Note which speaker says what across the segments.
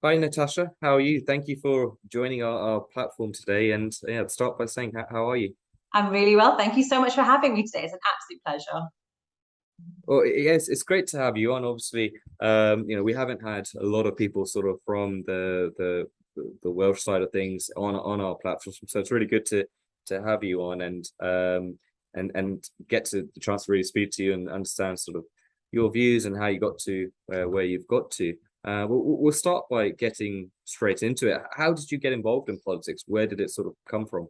Speaker 1: Hi, Natasha. How are you? Thank you for joining our platform today. And yeah, start by saying, how are you?
Speaker 2: I'm really well. Thank you so much for having me today. It's an absolute pleasure.
Speaker 1: Well, yes, it's great to have you on. Obviously, we haven't had a lot of people sort of from the Welsh side of things on our platform, so it's really good to have you on and get to the chance to really speak to you and understand sort of your views and how you got to where you've got to. We'll start by getting straight into it. How did you get involved in politics? Where did it sort of come from?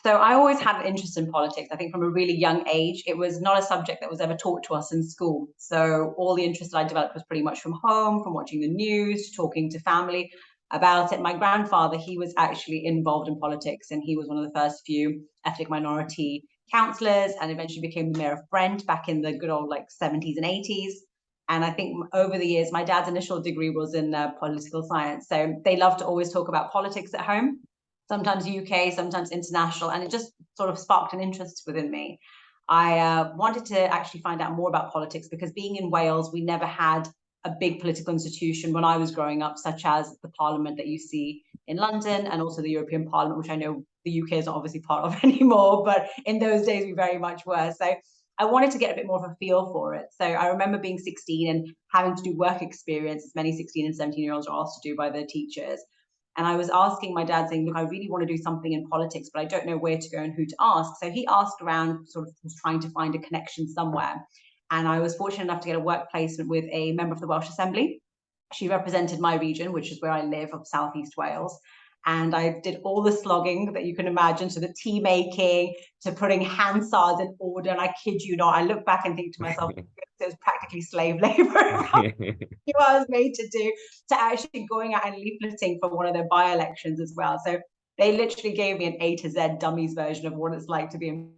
Speaker 2: So I always had an interest in politics. I think from a really young age, it was not a subject that was ever taught to us in school. So all the interest that I developed was pretty much from home, from watching the news, talking to family about it. My grandfather, he was actually involved in politics, and he was one of the first few ethnic minority councillors, and eventually became the mayor of Brent back in the good old like 70s and 80s. And I think over the years, my dad's initial degree was in political science. So they love to always talk about politics at home, sometimes UK, sometimes international, and it just sort of sparked an interest within me. I wanted to actually find out more about politics because being in Wales, we never had a big political institution when I was growing up, such as the Parliament that you see in London and also the European Parliament, which I know the UK is not obviously part of anymore, but in those days we very much were. So I wanted to get a bit more of a feel for it. So I remember being 16 and having to do work experience, as many 16 and 17-year-olds are asked to do by their teachers. And I was asking my dad, saying, look, I really want to do something in politics, but I don't know where to go and who to ask. So he asked around, sort of was trying to find a connection somewhere. And I was fortunate enough to get a work placement with a member of the Welsh Assembly. She represented my region, which is where I live, of Southeast Wales. And I did all the slogging that you can imagine, so the tea making, to putting Hansards in order. And I kid you not, I look back and think to myself, it was practically slave labor. I was made to do, to actually going out and leafleting for one of their by-elections as well. So they literally gave me an A to Z dummies version of what it's like to be in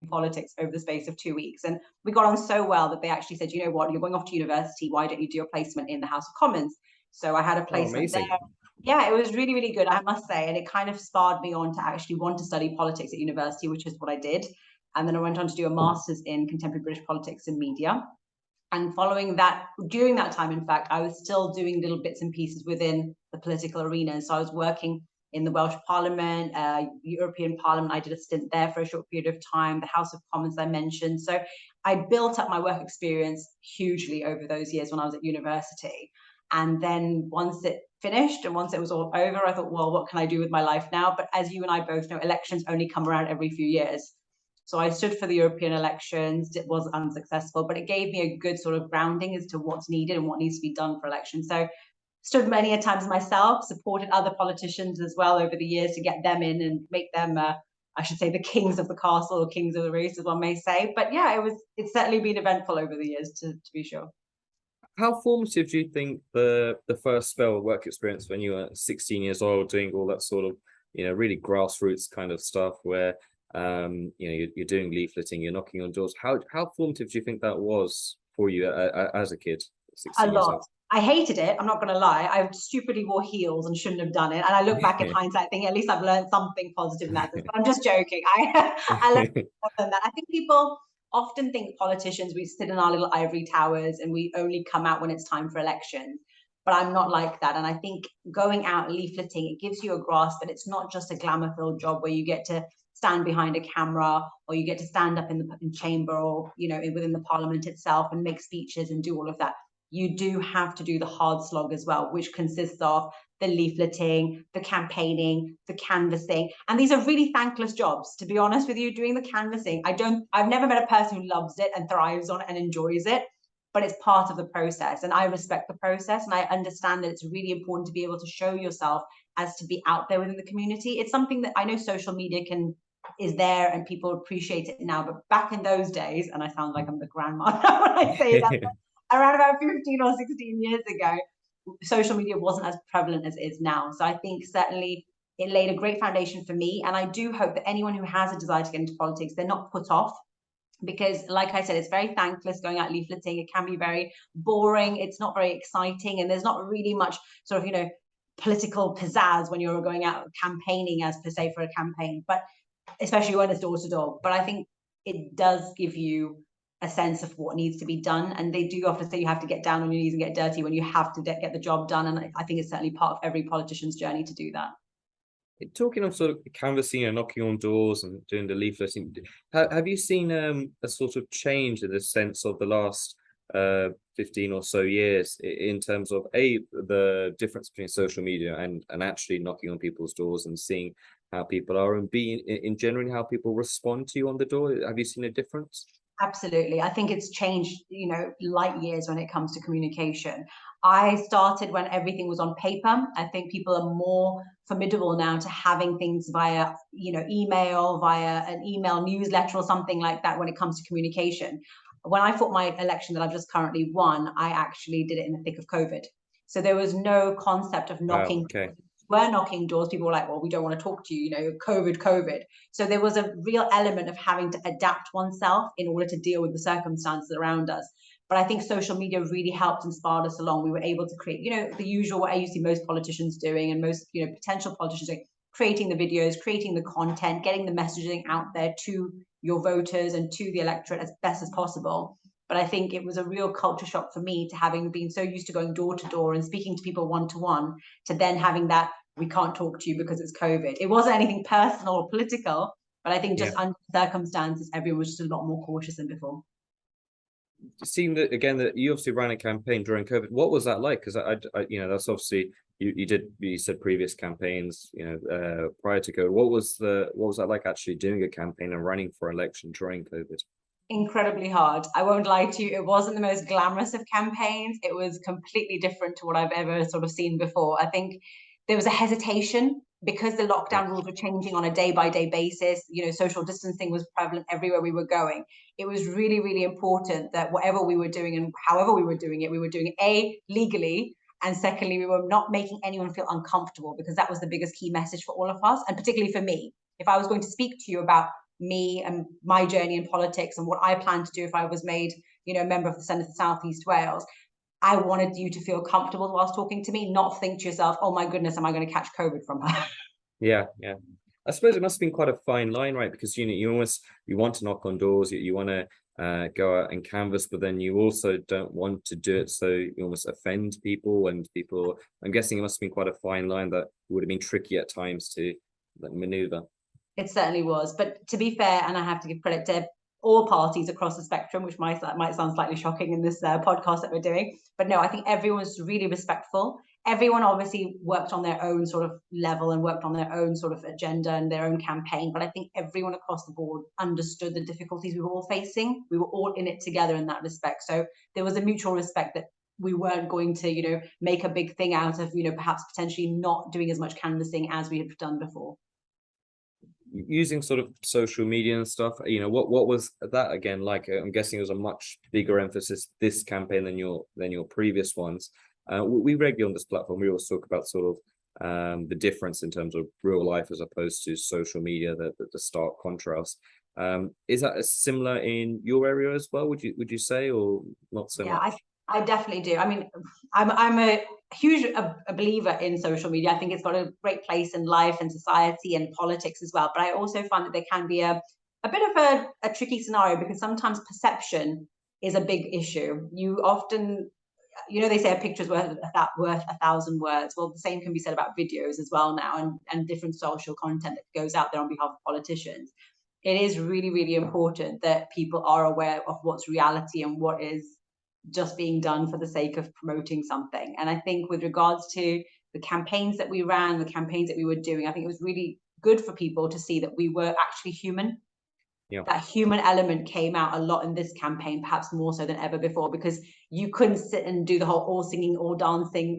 Speaker 2: politics over the space of 2 weeks. And we got on so well that they actually said, you know what, you're going off to university, why don't you do a placement in the House of Commons? So I had a
Speaker 1: Oh,
Speaker 2: placement there.
Speaker 1: amazing.
Speaker 2: Yeah, it was really, really good, I must say. And it kind of spurred me on to actually want to study politics at university, which is what I did. And then I went on to do a master's in contemporary British politics and media. And following that, during that time, in fact, I was still doing little bits and pieces within the political arena. So I was working in the Welsh Parliament, European Parliament. I did a stint there for a short period of time, the House of Commons I mentioned. So I built up my work experience hugely over those years when I was at university. And then once it finished and once it was all over, I thought, well, what can I do with my life now? But as you and I both know, elections only come around every few years. So I stood for the European elections. It was unsuccessful, but it gave me a good sort of grounding as to what's needed and what needs to be done for elections. So stood many a times myself, supported other politicians as well over the years to get them in and make them, I should say, the kings of the castle or kings of the race, as one may say. But yeah, it's certainly been eventful over the years, to be sure.
Speaker 1: How formative do you think the first spell of work experience when you were 16 years old, doing all that sort of, really grassroots kind of stuff where, you're doing leafleting, you're knocking on doors. How formative do you think that was for you as a kid,
Speaker 2: A
Speaker 1: 16 years
Speaker 2: lot.
Speaker 1: old?
Speaker 2: I hated it. I'm not going to lie. I stupidly wore heels and shouldn't have done it. And I look back in hindsight, thinking at least I've learned something positive in that. But I'm just joking. I learned more than that. I think people often think politicians, we sit in our little ivory towers and we only come out when it's time for elections. But I'm not like that. And I think going out leafleting, it gives you a grasp that it's not just a glamour-filled job where you get to stand behind a camera or you get to stand up in the chamber or within the parliament itself and make speeches and do all of that. You do have to do the hard slog as well, which consists of the leafleting, the campaigning, the canvassing. And these are really thankless jobs, to be honest with you. Doing the canvassing, I've never met a person who loves it and thrives on it and enjoys it, but it's part of the process. And I respect the process and I understand that it's really important to be able to show yourself as to be out there within the community. It's something that I know social media is there and people appreciate it now, but back in those days, and I sound like I'm the grandma now when I say that, around about 15 or 16 years ago, social media wasn't as prevalent as it is now. So I think certainly it laid a great foundation for me. And I do hope that anyone who has a desire to get into politics, they're not put off. Because, like I said, it's very thankless going out leafleting. It can be very boring. It's not very exciting. And there's not really much sort of, political pizzazz when you're going out campaigning as per se for a campaign. But especially when it's door to door. But I think it does give you a sense of what needs to be done. And they do often say you have to get down on your knees and get dirty when you have to get the job done. And I think it's certainly part of every politician's journey to do that.
Speaker 1: Talking of sort of canvassing and knocking on doors and doing the leafleting, have you seen a sort of change in the sense of the last 15 or so years in terms of the difference between social media and actually knocking on people's doors and seeing how people are, and being in generally how people respond to you on the door? Have you seen a difference?
Speaker 2: Absolutely. I think it's changed, light years when it comes to communication. I started when everything was on paper. I think people are more formidable now to having things via, email, via an email newsletter or something like that when it comes to communication. When I fought my election that I've just currently won, I actually did it in the thick of COVID. So there was no concept of
Speaker 1: Wow.
Speaker 2: knocking.
Speaker 1: Okay.
Speaker 2: We're knocking doors. People were like, well, we don't want to talk to you, COVID. So there was a real element of having to adapt oneself in order to deal with the circumstances around us. But I think social media really helped and inspired us along. We were able to create, the usual, what you see most politicians doing and most, potential politicians doing, creating the videos, creating the content, getting the messaging out there to your voters and to the electorate as best as possible. But I think it was a real culture shock for me to having been so used to going door to door and speaking to people one to one, to then having that we can't talk to you because it's COVID. It wasn't anything personal or political, but I think
Speaker 1: Yeah.
Speaker 2: just under circumstances, everyone was just a lot more cautious than before.
Speaker 1: Seeing that again, that you obviously ran a campaign during COVID. What was that like? Because that's obviously you said previous campaigns, prior to COVID. What was that like actually doing a campaign and running for election during COVID?
Speaker 2: Incredibly hard. I won't lie to you. It wasn't the most glamorous of campaigns. It was completely different to what I've ever sort of seen before. I think there was a hesitation because the
Speaker 1: Yeah.
Speaker 2: lockdown rules were changing on a day-by-day basis. Social distancing was prevalent everywhere we were going. It was really, really important that whatever we were doing and however we were doing it, we were doing it legally, and secondly, we were not making anyone feel uncomfortable, because that was the biggest key message for all of us, and particularly for me. If I was going to speak to you about me and my journey in politics and what I plan to do if I was made, a member of the Senedd of South East Wales, I wanted you to feel comfortable whilst talking to me, not think to yourself, oh my goodness, am I going to catch COVID from her?
Speaker 1: Yeah. I suppose it must have been quite a fine line, right? Because you want to knock on doors, you want to go out and canvass, but then you also don't want to do it so you almost offend people. And people, I'm guessing it must have been quite a fine line that would have been tricky at times to maneuver.
Speaker 2: It certainly was. But to be fair, and I have to give credit to all parties across the spectrum, which might sound slightly shocking in this podcast that we're doing. But no, I think everyone's really respectful. Everyone obviously worked on their own sort of level and worked on their own sort of agenda and their own campaign. But I think everyone across the board understood the difficulties we were all facing. We were all in it together in that respect. So there was a mutual respect that we weren't going to, make a big thing out of, perhaps potentially not doing as much canvassing as we had done before.
Speaker 1: Using sort of social media and stuff, what was that again like? I'm guessing it was a much bigger emphasis this campaign than your previous ones. We regularly on this platform, we always talk about sort of the difference in terms of real life as opposed to social media, the stark contrast. Is that similar in your area as well, would you say, or not so
Speaker 2: Yeah,
Speaker 1: much?
Speaker 2: I definitely do. I mean, I'm a huge a believer in social media. I think it's got a great place in life and society and politics as well. But I also find that there can be a bit of a tricky scenario, because sometimes perception is a big issue. You often, they say a picture's worth 1,000 words. Well, the same can be said about videos as well now, and different social content that goes out there on behalf of politicians. It is really, really important that people are aware of what's reality and what is just being done for the sake of promoting something. And I think with regards to the campaigns that we ran, the campaigns that we were doing, I think it was really good for people to see that we were actually human.
Speaker 1: Yeah.
Speaker 2: That human element came out a lot in this campaign, perhaps more so than ever before, because you couldn't sit and do the whole all singing, all dancing,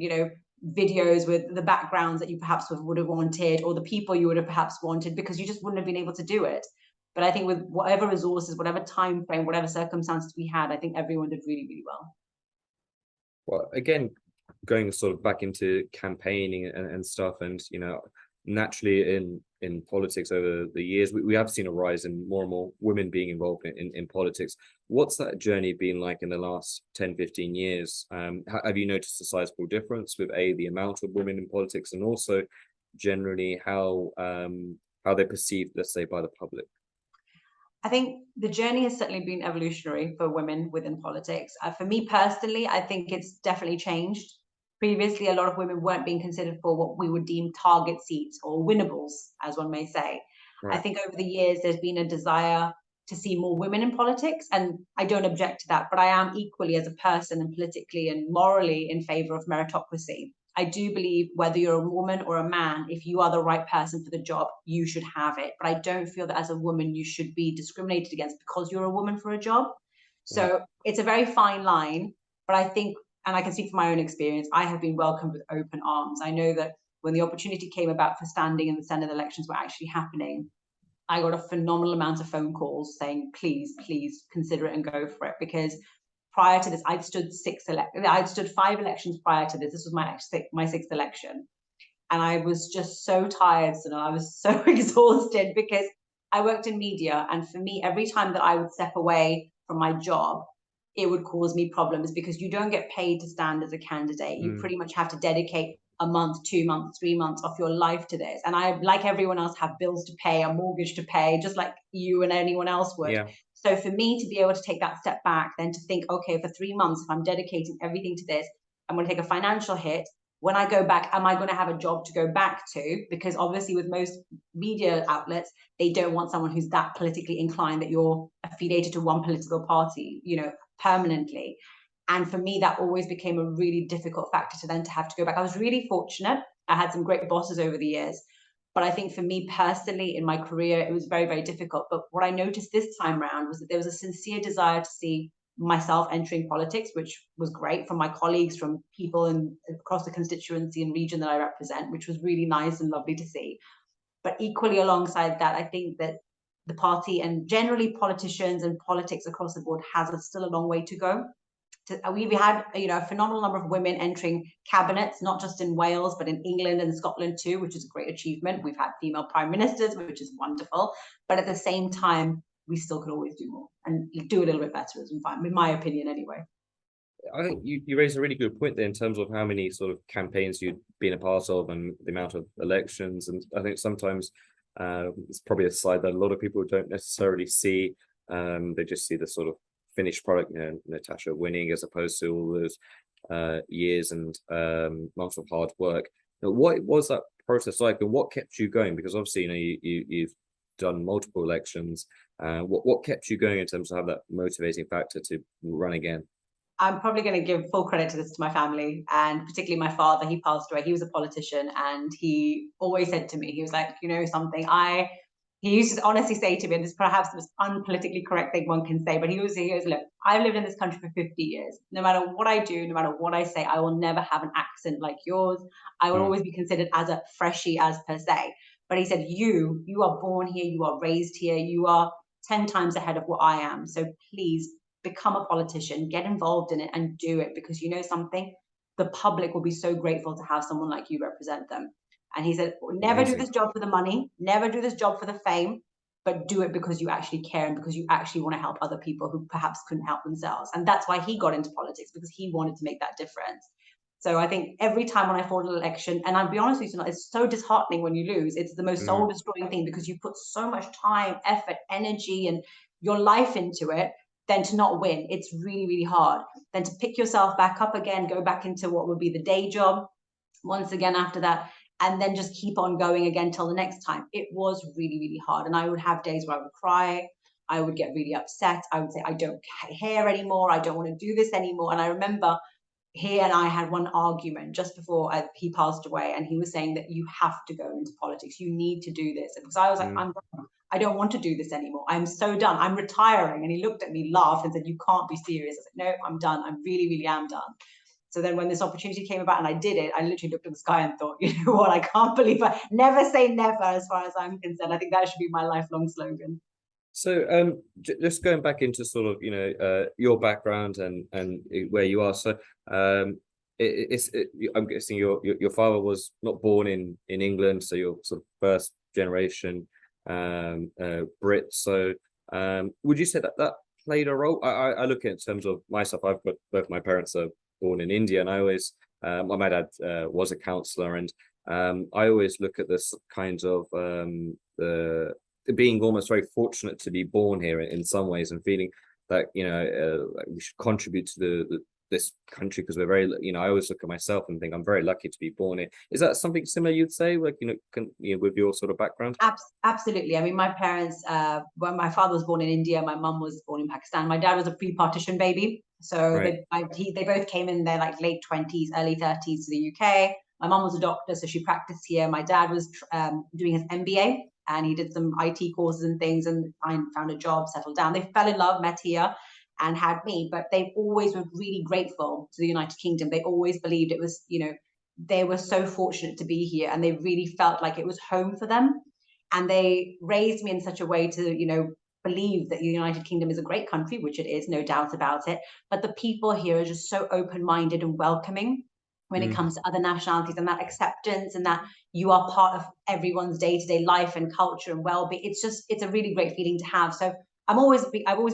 Speaker 2: videos with the backgrounds that you perhaps would have wanted, or the people you would have perhaps wanted, because you just wouldn't have been able to do it. But I think with whatever resources, whatever time frame, whatever circumstances we had, I think everyone did really, really well.
Speaker 1: Well, again, going sort of back into campaigning and stuff, and naturally in politics over the years, we have seen a rise in more and more women being involved in politics. What's that journey been like in the last 10-15 years? Have you noticed a sizable difference with the amount of women in politics, and also generally how they're perceived, let's say, by the public?
Speaker 2: I think the journey has certainly been evolutionary for women within politics. For me personally, I think it's definitely changed. Previously, a lot of women weren't being considered for what we would deem target seats or winnables, as one may say. I
Speaker 1: Right.
Speaker 2: think over the years, there's been a desire to see more women in politics, and I don't object to that, but I am equally, as a person and politically and morally, in favor of meritocracy. I do believe whether you're a woman or a man, if you are the right person for the job, you should have it. But I don't feel that as a woman, you should be discriminated against because you're a woman for a job.
Speaker 1: Right.
Speaker 2: So it's a very fine line. But I think, and I can speak from my own experience, I have been welcomed with open arms. I know that when the opportunity came about for standing and the Senedd elections were actually happening, I got a phenomenal amount of phone calls saying, please, please consider it and go for it. Because prior to this, I'd stood 5 elections prior to this. This was my sixth election. And I was just so tired, and I was so exhausted because I worked in media. And for me, every time that I would step away from my job, it would cause me problems because you don't get paid to stand as a candidate. You
Speaker 1: Mm.
Speaker 2: pretty much have to dedicate a month, 2 months, 3 months of your life to this. And I, like everyone else, have bills to pay, a mortgage to pay, just like you and anyone else would.
Speaker 1: Yeah.
Speaker 2: So for me to be able to take that step back, then to think, okay, for 3 months, if I'm dedicating everything to this, I'm going to take a financial hit. When I go back, am I going to have a job to go back to? Because obviously, with most media outlets, they don't want someone who's that politically inclined, that you're affiliated to one political party, permanently. And for me, that always became a really difficult factor to then to have to go back. I was really fortunate. I had some great bosses over the years. But I think for me personally in my career, it was very, very difficult. But what I noticed this time around was that there was a sincere desire to see myself entering politics, which was great, from my colleagues, from people across the constituency and region that I represent, which was really nice and lovely to see. But equally alongside that, I think that the party and generally politicians and politics across the board has still a long way to go. We've had a phenomenal number of women entering cabinets, not just in Wales, but in England and Scotland too, which is a great achievement. We've had female prime ministers, which is wonderful. But at the same time, we still could always do more and do a little bit better, as we find, in my opinion, anyway.
Speaker 1: I think you raised a really good point there in terms of how many sort of campaigns you'd been a part of and the amount of elections. And I think sometimes it's probably a side that a lot of people don't necessarily see. They just see the sort of finished product, Natasha winning, as opposed to all those years and months of hard work. Now, what was that process like, and what kept you going? Because obviously, you've done multiple elections. What kept you going in terms of have that motivating factor to run again?
Speaker 2: I'm probably going to give full credit to this to my family, and particularly my father. He passed away. He was a politician, and he always said to me, he was like, something, he used to honestly say to me, and this is perhaps the most unpolitically correct thing one can say, but he goes, look, I've lived in this country for 50 years. No matter what I do, no matter what I say, I will never have an accent like yours. I will always be considered as a freshie, as per se. But he said, you are born here, you are raised here, you are 10 times ahead of what I am. So please become a politician, get involved in it and do it, because something, the public will be so grateful to have someone like you represent them. And he said, never do
Speaker 1: Amazing.
Speaker 2: this job for the money, never do this job for the fame, but do it because you actually care and because you actually want to help other people who perhaps couldn't help themselves. And that's why he got into politics, because he wanted to make that difference. So I think every time when I fought an election, and I'll be honest with you, it's so disheartening when you lose. It's the most soul destroying thing, because you put so much time, effort, energy, and your life into it. Then to not win, it's really, really hard. Then to pick yourself back up again, go back into what would be the day job once again after that, and then just keep on going again till the next time. It was really, really hard. And I would have days where I would cry. I would get really upset. I would say, I don't care anymore. I don't want to do this anymore. And I remember he and I had one argument just before he passed away, and he was saying that you have to go into politics. You need to do this. Because I was like, I don't want to do this anymore. I'm so done. I'm retiring. And he looked at me, laughed, and said, you can't be serious. I said, no, I'm done. I really, really am done. So then when this opportunity came about and I did it, I literally looked at the sky and thought, you know what, I can't believe I never say never as far as I'm concerned. I think that should be my lifelong slogan.
Speaker 1: So just going back into sort of your background and where you are. So I'm guessing your father was not born in England, so you're sort of first generation Brit. So would you say that played a role? I look at it in terms of myself. I've got both my parents are born in India, and I always my dad was a councillor, and I always look at this kind of the being almost very fortunate to be born here in some ways, and feeling that, you know, like we should contribute to this country because we're very, you know, I always look at myself and think I'm very lucky to be born here. Is that something similar you'd say, like, you know, with your sort of background?
Speaker 2: Absolutely. I mean, my parents, when my father was born in India, my mum was born in Pakistan. My dad was a pre-partition baby. So
Speaker 1: Right.
Speaker 2: they both came in their like late 20s, early 30s to the UK. My mum was a doctor, so she practiced here. My dad was doing his MBA, and he did some IT courses and things, and found a job, settled down. They fell in love, met here, and had me. But they always were really grateful to the United Kingdom. They always believed it was, you know, they were so fortunate to be here, and they really felt like it was home for them. And they raised me in such a way to, you know, believe that the United Kingdom is a great country, which it is, no doubt about it. But the people here are just so open-minded and welcoming when it
Speaker 1: Mm.
Speaker 2: comes to other nationalities, and that acceptance, and that you are part of everyone's day-to-day life and culture and well-being. It's a really great feeling to have. So I've always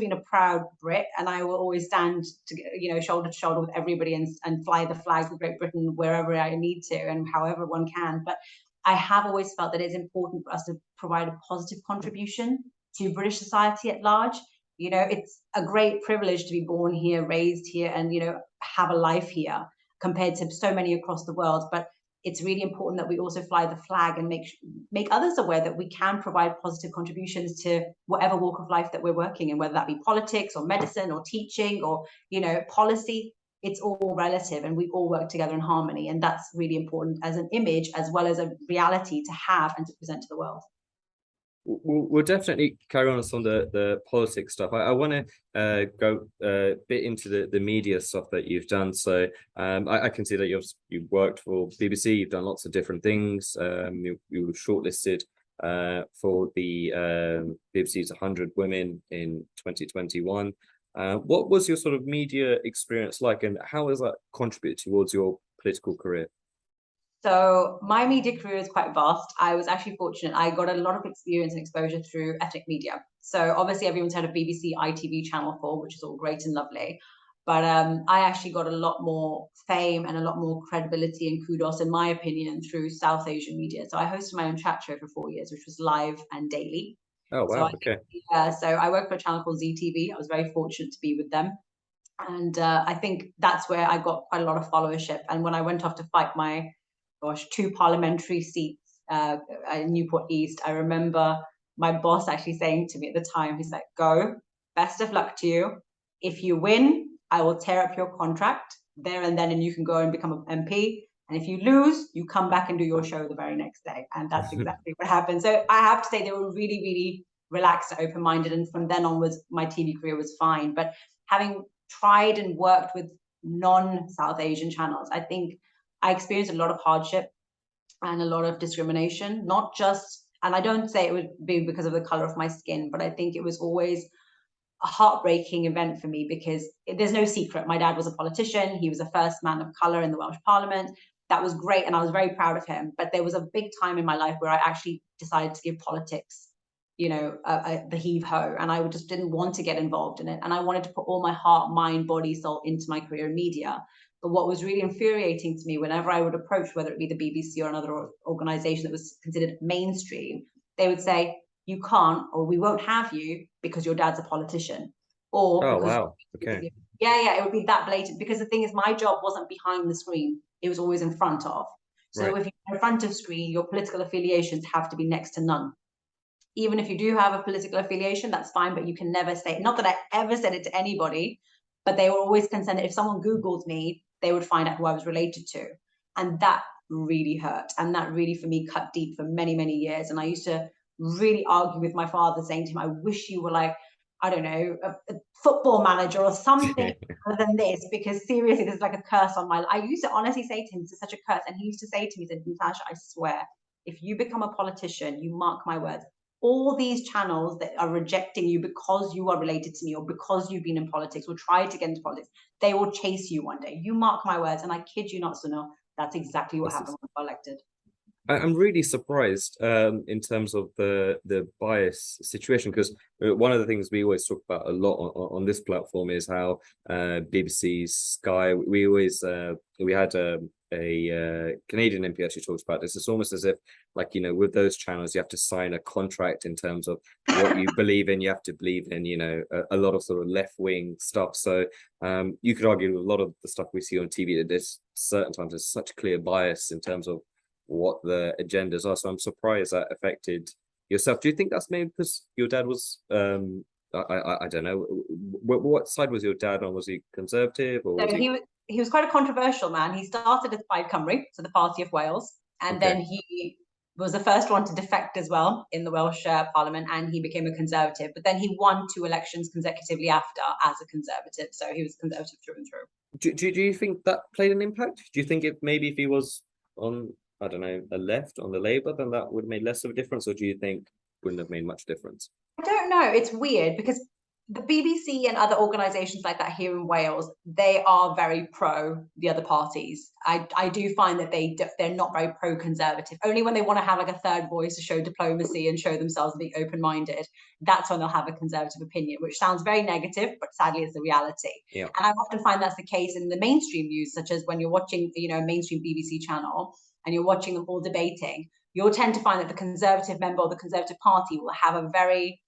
Speaker 2: been a proud Brit, and I will always stand to, you know, shoulder to shoulder with everybody, and fly the flag of Great Britain wherever I need to and however one can. But I have always felt that it's important for us to provide a positive contribution to British society at large. You know, it's a great privilege to be born here, raised here, and, you know, have a life here compared to so many across the world. But it's really important that we also fly the flag and make others aware that we can provide positive contributions to whatever walk of life that we're working in, whether that be politics or medicine or teaching or, you know, policy. It's all relative, and we all work together in harmony, and that's really important as an image as well as a reality to have and to present to the world.
Speaker 1: We'll definitely carry on some of the politics stuff. I want to go a bit into the media stuff that you've done. So I can see that you've worked for BBC. You've done lots of different things. You were shortlisted for the BBC's 100 Women in 2021. What was your sort of media experience like, and how has that contributed towards your political career?
Speaker 2: So my media career is quite vast. I was actually fortunate. I got a lot of experience and exposure through ethnic media. So obviously everyone's heard of BBC ITV Channel 4, which is all great and lovely. But I actually got a lot more fame and a lot more credibility and kudos, in my opinion, through South Asian media. So I hosted my own chat show for 4 years, which was live and daily.
Speaker 1: Oh,
Speaker 2: So
Speaker 1: wow. Okay.
Speaker 2: so I worked for a channel called ZTV. I was very fortunate to be with them. And I think that's where I got quite a lot of followership. And when I went off to fight my, gosh, 2 parliamentary seats in Newport East, I remember my boss actually saying to me at the time, he's like, go, best of luck to you. If you win, I will tear up your contract there and then, and you can go and become an MP. And if you lose, you come back and do your show the very next day. And that's exactly what happened. So I have to say they were really, really relaxed and open-minded. And from then onwards, my TV career was fine. But having tried and worked with non-South Asian channels, I think I experienced a lot of hardship and a lot of discrimination, not just, and I don't say it would be because of the color of my skin, but I think it was always a heartbreaking event for me because there's no secret. My dad was a politician. He was the first man of color in the Welsh Parliament. That was great, and I was very proud of him. But there was a big time in my life where I actually decided to give politics, you know, the heave ho, and I just didn't want to get involved in it. And I wanted to put all my heart, mind, body, soul into my career in media. But what was really infuriating to me, whenever I would approach, whether it be the BBC or another organization that was considered mainstream, they would say, you can't, or we won't have you because your dad's a politician, or
Speaker 1: Oh,
Speaker 2: because
Speaker 1: wow. Okay.
Speaker 2: yeah, it would be that blatant. Because the thing is, my job wasn't behind the screen; it was always in front of. So
Speaker 1: Right.
Speaker 2: if you're in front of screen, your political affiliations have to be next to none. Even if you do have a political affiliation, that's fine, but you can never say, not that I ever said it to anybody, but they were always concerned that if someone Googled me, they would find out who I was related to. And that really hurt. And that really, for me, cut deep for many, many years. And I used to really argue with my father, saying to him, I wish you were like, I don't know, a football manager or something other than this, because seriously, there's like a curse on my life. I used to honestly say to him, it's such a curse. And he used to say to me, he said, Natasha, I swear, if you become a politician, you mark my words, all these channels that are rejecting you because you are related to me or because you've been in politics or tried to get into politics, they will chase you one day. You mark my words. And I kid you not, Sunil, that's exactly what
Speaker 1: This
Speaker 2: happened
Speaker 1: is
Speaker 2: when I got elected.
Speaker 1: I'm really surprised in terms of the bias situation, because one of the things we always talk about a lot on this platform is how BBC, Sky, we always we had a Canadian MP actually talks about this. It's almost as if, like, you know, with those channels, you have to sign a contract in terms of what you believe in. You have to believe in, you know, a lot of sort of left-wing stuff. So you could argue with a lot of the stuff we see on TV that there's certain times there's such clear bias in terms of what the agendas are. So I'm surprised that affected yourself. Do you think that's maybe because your dad was I don't know, what side was your dad on? Was he Conservative, or was
Speaker 2: So
Speaker 1: he
Speaker 2: he was quite a controversial man. He started as Plaid Cymru, so the Party of Wales, and
Speaker 1: okay?
Speaker 2: then he was the first one to defect as well in the Welsh Parliament, and he became a Conservative. But then he won 2 elections consecutively after as a Conservative, so he was Conservative through and through.
Speaker 1: Do you think that played an impact? Do you think if maybe if he was on, I don't know, a left on the Labour, then that would have made less of a difference, or do you think wouldn't have made much difference?
Speaker 2: I don't know. It's weird because the BBC and other organisations like that here in Wales, they are very pro the other parties. I do find that they're not very pro Conservative. Only when they want to have like a third voice to show diplomacy and show themselves being open minded, that's when they'll have a Conservative opinion, which sounds very negative, but sadly it's the reality.
Speaker 1: Yeah.
Speaker 2: And I often find that's the case in the mainstream news, such as when you're watching, you know, a mainstream BBC channel and you're watching them all debating. You'll tend to find that the Conservative member or the Conservative Party will have a very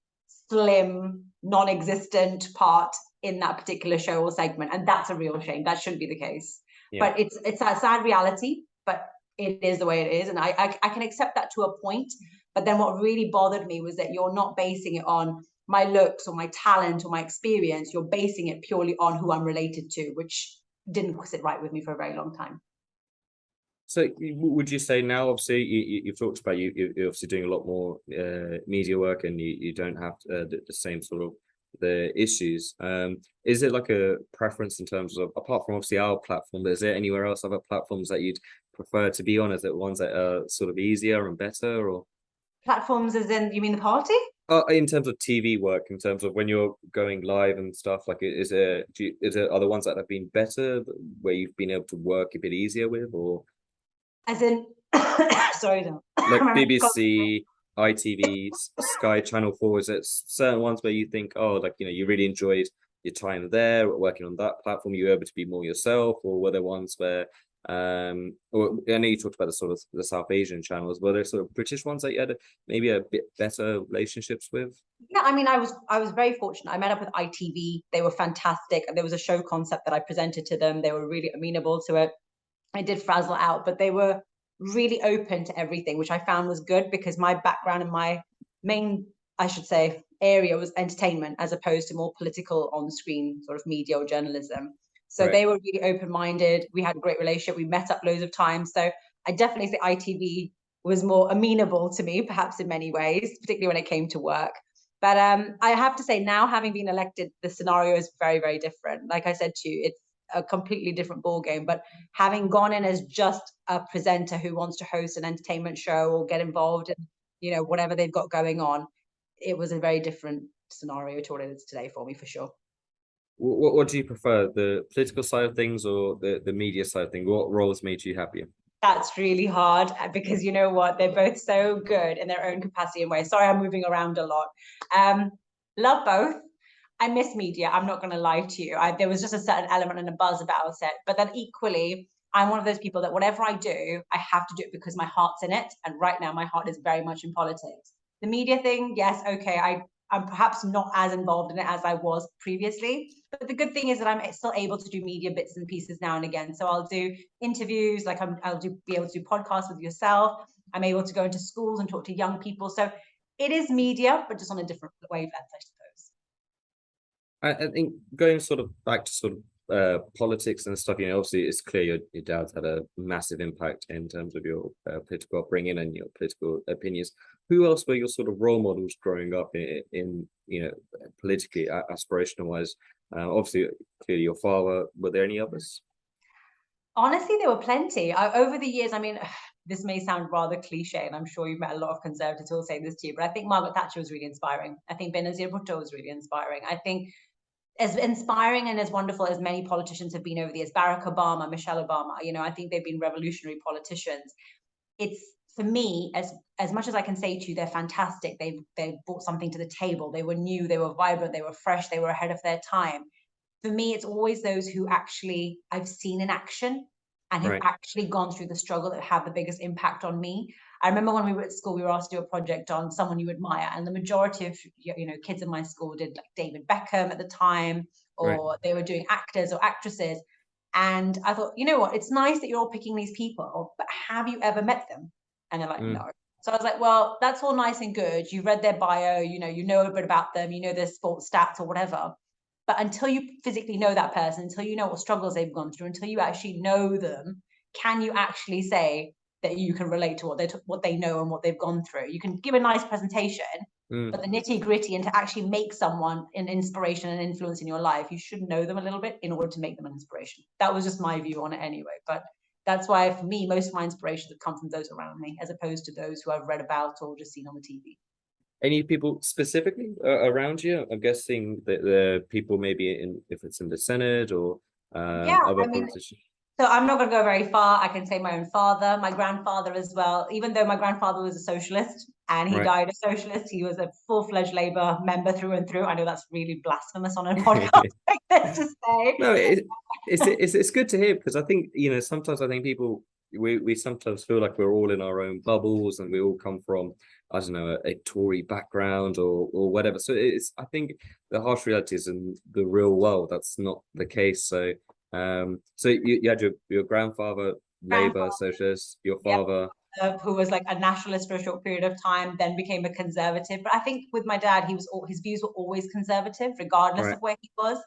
Speaker 2: slim, non-existent part in that particular show or segment, and that's a real shame. That shouldn't be the case.
Speaker 1: Yeah.
Speaker 2: But it's a sad reality, but it is the way it is, and I can accept that to a point. But then what really bothered me was that you're not basing it on my looks or my talent or my experience. You're basing it purely on who I'm related to, which didn't sit right with me for a very long time.
Speaker 1: So would you say now, obviously, you've talked about you're obviously doing a lot more media work, and you don't have the same sort of the issues. Is it like a preference in terms of, apart from obviously our platform, is there anywhere else, other platforms that you'd prefer to be on? Is it ones that are sort of easier and better, or
Speaker 2: Platforms as in, you mean the party?
Speaker 1: in terms of TV work, in terms of when you're going live and stuff, like is there other ones that have been better, where you've been able to work a bit easier with, or
Speaker 2: As in, sorry, no.
Speaker 1: like BBC, ITV, Sky, Channel 4? Is it certain ones where you think, oh, like, you know, you really enjoyed your time there, working on that platform, you were able to be more yourself? Or were there ones where, or I know you talked about the sort of the South Asian channels, were there sort of British ones that you had maybe a bit better relationships with?
Speaker 2: Yeah, I mean, I was very fortunate. I met up with ITV. They were fantastic. There was a show concept that I presented to them. They were really amenable to it. I did frazzle out, but they were really open to everything, which I found was good because my background and my main, I should say, area was entertainment as opposed to more political on screen sort of media or journalism. So
Speaker 1: Right.
Speaker 2: they were really open-minded. We had a great relationship. We met up loads of times. So I definitely say ITV was more amenable to me, perhaps in many ways, particularly when it came to work. But I have to say, now having been elected, the scenario is very, very different. Like I said to you, it's a completely different ball game. But having gone in as just a presenter who wants to host an entertainment show or get involved in, you know, whatever they've got going on, it was a very different scenario to what it is today for me, for sure.
Speaker 1: What do you prefer, the political side of things or the media side of things? What roles made you happier?
Speaker 2: That's really hard because you know what? They're both so good in their own capacity and way. Sorry, I'm moving around a lot. Love both. I miss media. I'm not going to lie to you. There was just a certain element and a buzz about it. But then equally, I'm one of those people that whatever I do, I have to do it because my heart's in it. And right now, my heart is very much in politics. The media thing, yes, okay. I'm perhaps not as involved in it as I was previously. But the good thing is that I'm still able to do media bits and pieces now and again. So I'll do interviews, like be able to do podcasts with yourself. I'm able to go into schools and talk to young people. So it is media, but just on a different wavelength, I suppose.
Speaker 1: I think going sort of back to sort of politics and stuff, you know, obviously it's clear your dad's had a massive impact in terms of your political upbringing and your political opinions. Who else were your sort of role models growing up in you know, politically, aspirational wise? Obviously, clearly your father. Were there any others?
Speaker 2: Honestly, there were plenty. Over the years, I mean, this may sound rather cliche, and I'm sure you've met a lot of Conservatives who will say this to you, but I think Margaret Thatcher was really inspiring. I think Benazir Bhutto was really inspiring. I think as inspiring and as wonderful as many politicians have been over the years, Barack Obama, Michelle Obama, you know, I think they've been revolutionary politicians. It's for me, as much as I can say to you, they're fantastic. They've brought something to the table. They were new, they were vibrant, they were fresh, they were ahead of their time. For me, it's always those who actually I've seen in action and who've
Speaker 1: Right,
Speaker 2: actually gone through the struggle that have the biggest impact on me. I remember when we were at school, we were asked to do a project on someone you admire, and the majority of kids in my school did like David Beckham at the time,
Speaker 1: right.
Speaker 2: or they were doing actors or actresses. And I thought, you know what, it's nice that you're all picking these people, but have you ever met them? And they're like,
Speaker 1: Mm,
Speaker 2: no. So I was like, well, that's all nice and good. You've read their bio, you know a bit about them, you know their sports stats or whatever. But until you physically know that person, until you know what struggles they've gone through, until you actually know them, can you actually say that you can relate to what they know and what they've gone through? You can give a nice presentation,
Speaker 1: mm.
Speaker 2: but the nitty gritty, and to actually make someone an inspiration and influence in your life, you should know them a little bit in order to make them an inspiration. That was just my view on it anyway. But that's why, for me, most of my inspirations have come from those around me, as opposed to those who I've read about or just seen on the TV.
Speaker 1: Any people specifically around you? I'm guessing that the people maybe if it's in the Senedd or
Speaker 2: Yeah,
Speaker 1: other
Speaker 2: I mean,
Speaker 1: politicians.
Speaker 2: so I'm not going to go very far. I can say my own father, my grandfather as well. Even though my grandfather was a socialist and he
Speaker 1: Right.
Speaker 2: died a socialist, he was a full-fledged Labour member through and through. I know that's really blasphemous on a podcast like this to say.
Speaker 1: No, it's good to hear because I think sometimes I think people we sometimes feel like we're all in our own bubbles and we all come from I don't know a Tory background or whatever. So it's I think the harsh reality is in the real world that's not the case. So so you had your grandfather Labour
Speaker 2: Grandfather,
Speaker 1: socialist, your
Speaker 2: yeah,
Speaker 1: father,
Speaker 2: who was like a nationalist for a short period of time, then became a conservative. But I think with my dad, his views were always conservative, regardless
Speaker 1: right,
Speaker 2: of where he was.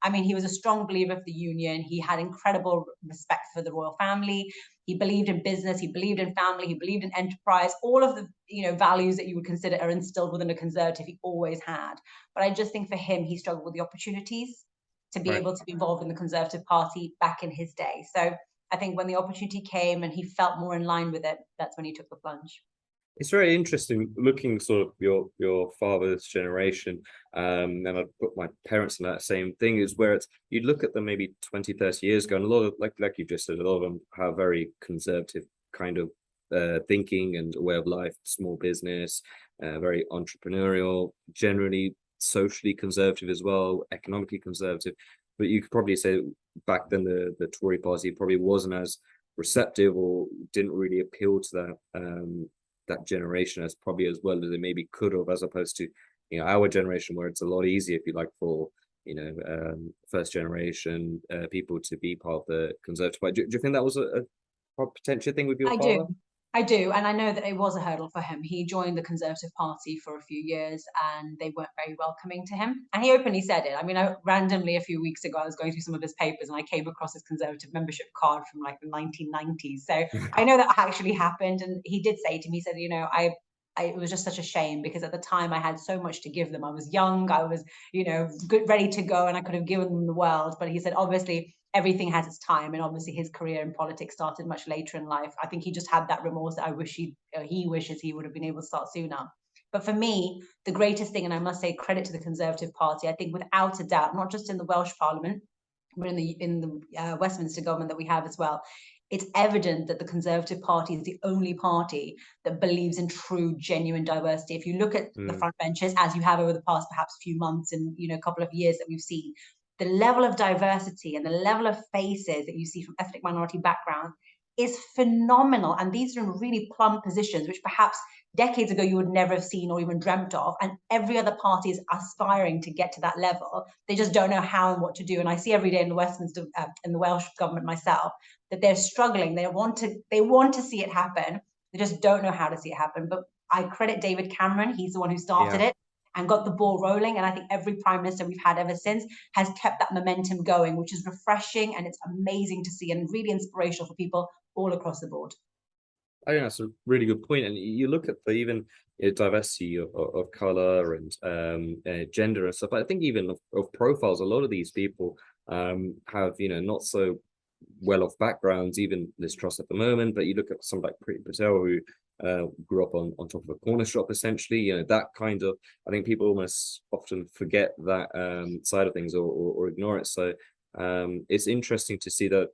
Speaker 2: I mean, he was a strong believer of the union. He had incredible respect for the royal family. He believed in business. He believed in family. He believed in enterprise. All of the values that you would consider are instilled within a conservative. He always had. But I just think for him, he struggled with the opportunities to be
Speaker 1: right.
Speaker 2: able to be involved in the Conservative Party back in his day. So I think when the opportunity came and he felt more in line with it, that's when he took the plunge.
Speaker 1: It's very interesting looking sort of your father's generation, and I put my parents in that same thing is where it's you'd look at them maybe 20, 30 years ago, and a lot of like you just said, a lot of them have very conservative kind of thinking and way of life, small business, very entrepreneurial, generally socially conservative as well, economically conservative. But you could probably say back then the Tory party probably wasn't as receptive or didn't really appeal to that generation as probably as well as they maybe could have, as opposed to our generation where it's a lot easier if you like for first generation people to be part of the Conservative Party. Do you think that was a potential thing with your
Speaker 2: I
Speaker 1: father?
Speaker 2: do. I do. And I know that it was a hurdle for him. He joined the Conservative Party for a few years and they weren't very welcoming to him. And he openly said it. I mean, randomly a few weeks ago, I was going through some of his papers and I came across his Conservative membership card from like the 1990s. So I know that actually happened. And he did say to me, he said, it was just such a shame because at the time I had so much to give them. I was young, I was, good, ready to go, and I could have given them the world. But he said, obviously, everything has its time, and obviously his career in politics started much later in life. I think he just had that remorse that he wishes he would have been able to start sooner. But for me, the greatest thing, and I must say credit to the Conservative Party, I think without a doubt, not just in the Welsh Parliament, but in the Westminster government that we have as well, it's evident that the Conservative Party is the only party that believes in true, genuine diversity. If you look at the
Speaker 1: Mm,
Speaker 2: front benches, as you have over the past perhaps few months and a couple of years that we've seen, the level of diversity and the level of faces that you see from ethnic minority backgrounds is phenomenal. And these are in really plum positions, which perhaps decades ago you would never have seen or even dreamt of. And every other party is aspiring to get to that level. They just don't know how and what to do. And I see every day in the Westminster, in the Welsh government myself, that they're struggling. They want to see it happen. They just don't know how to see it happen. But I credit David Cameron. He's the one who started
Speaker 1: yeah.
Speaker 2: it and got the ball rolling. And I think every prime minister we've had ever since has kept that momentum going, which is refreshing and it's amazing to see and really inspirational for people all across the board.
Speaker 1: I think that's a really good point. And you look at the even diversity of color and gender and stuff. I think even of profiles, a lot of these people have not so well off backgrounds, even Liz Truss at the moment. But you look at somebody like Priti Patel who grew up on top of a corner shop essentially. That kind of I think people almost often forget that side of things or ignore it. So it's interesting to see that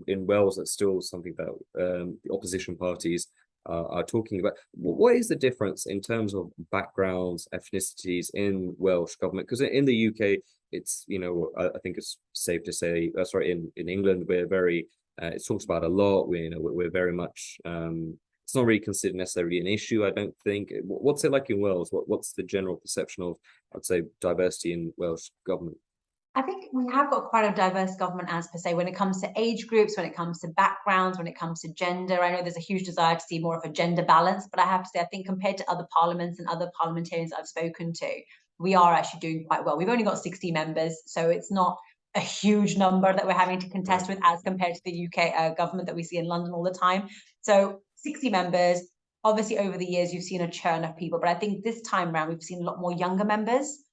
Speaker 1: in Wales, that's still something that the opposition parties are talking about. What is the difference in terms of backgrounds, ethnicities in Welsh government? Because in the UK, it's, you know, I think it's safe to say, sorry, in England, we're very, it's talked about a lot. We, you know, we're very much, it's not really considered necessarily an issue, I don't think. What's it like in Wales? What's the general perception of, I'd say, diversity in Welsh government?
Speaker 2: I think we have got quite a diverse government as per se when it comes to age groups, when it comes to backgrounds, when it comes to gender. I know there's a huge desire to see more of a gender balance, but I have to say, I think compared to other parliaments and other parliamentarians I've spoken to, we are actually doing quite well. We've only got 60 members, so it's not a huge number that we're having to contest with as compared to the UK government that we see in London all the time. So 60 members. Obviously, over the years, you've seen a churn of people, but I think this time around, we've seen a lot more younger members.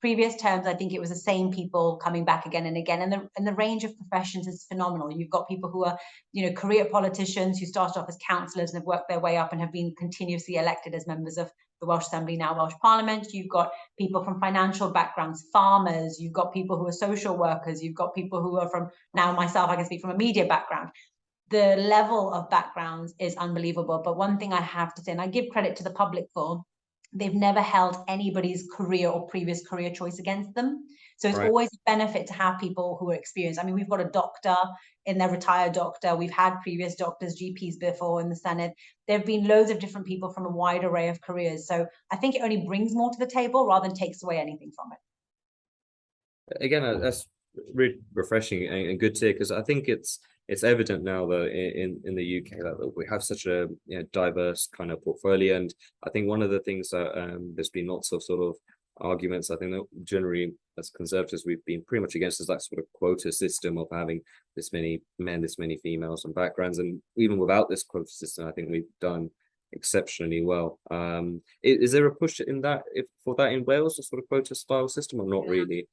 Speaker 2: Previous terms, I think it was the same people coming back again and again, and the range of professions is phenomenal. You've got people who are, you know, career politicians who started off as councillors and have worked their way up and have been continuously elected as members of the Welsh Assembly, now Welsh Parliament. You've got people from financial backgrounds, farmers. You've got people who are social workers. You've got people who are from, now myself, I can speak from a media background. The level of backgrounds is unbelievable. But one thing I have to say, and I give credit to the public for, they've never held anybody's career or previous career choice against them. So it's always a benefit to have people who are experienced. I mean, we've got a doctor in there, retired doctor. We've had previous doctors, GPs before in the Senedd. There have been loads of different people from a wide array of careers. So I think it only brings more to the table rather than takes away anything from it.
Speaker 1: Again, that's really refreshing and good to hear, because I think it's evident now that in the UK that we have such a, you know, diverse kind of portfolio. And I think one of the things that there's been lots of sort of arguments, I think that generally as Conservatives we've been pretty much against, is that sort of quota system of having this many men, this many females and backgrounds. And even without this quota system, I think we've done exceptionally well. Is there a push in that for that in Wales, a sort of quota style system, or not really?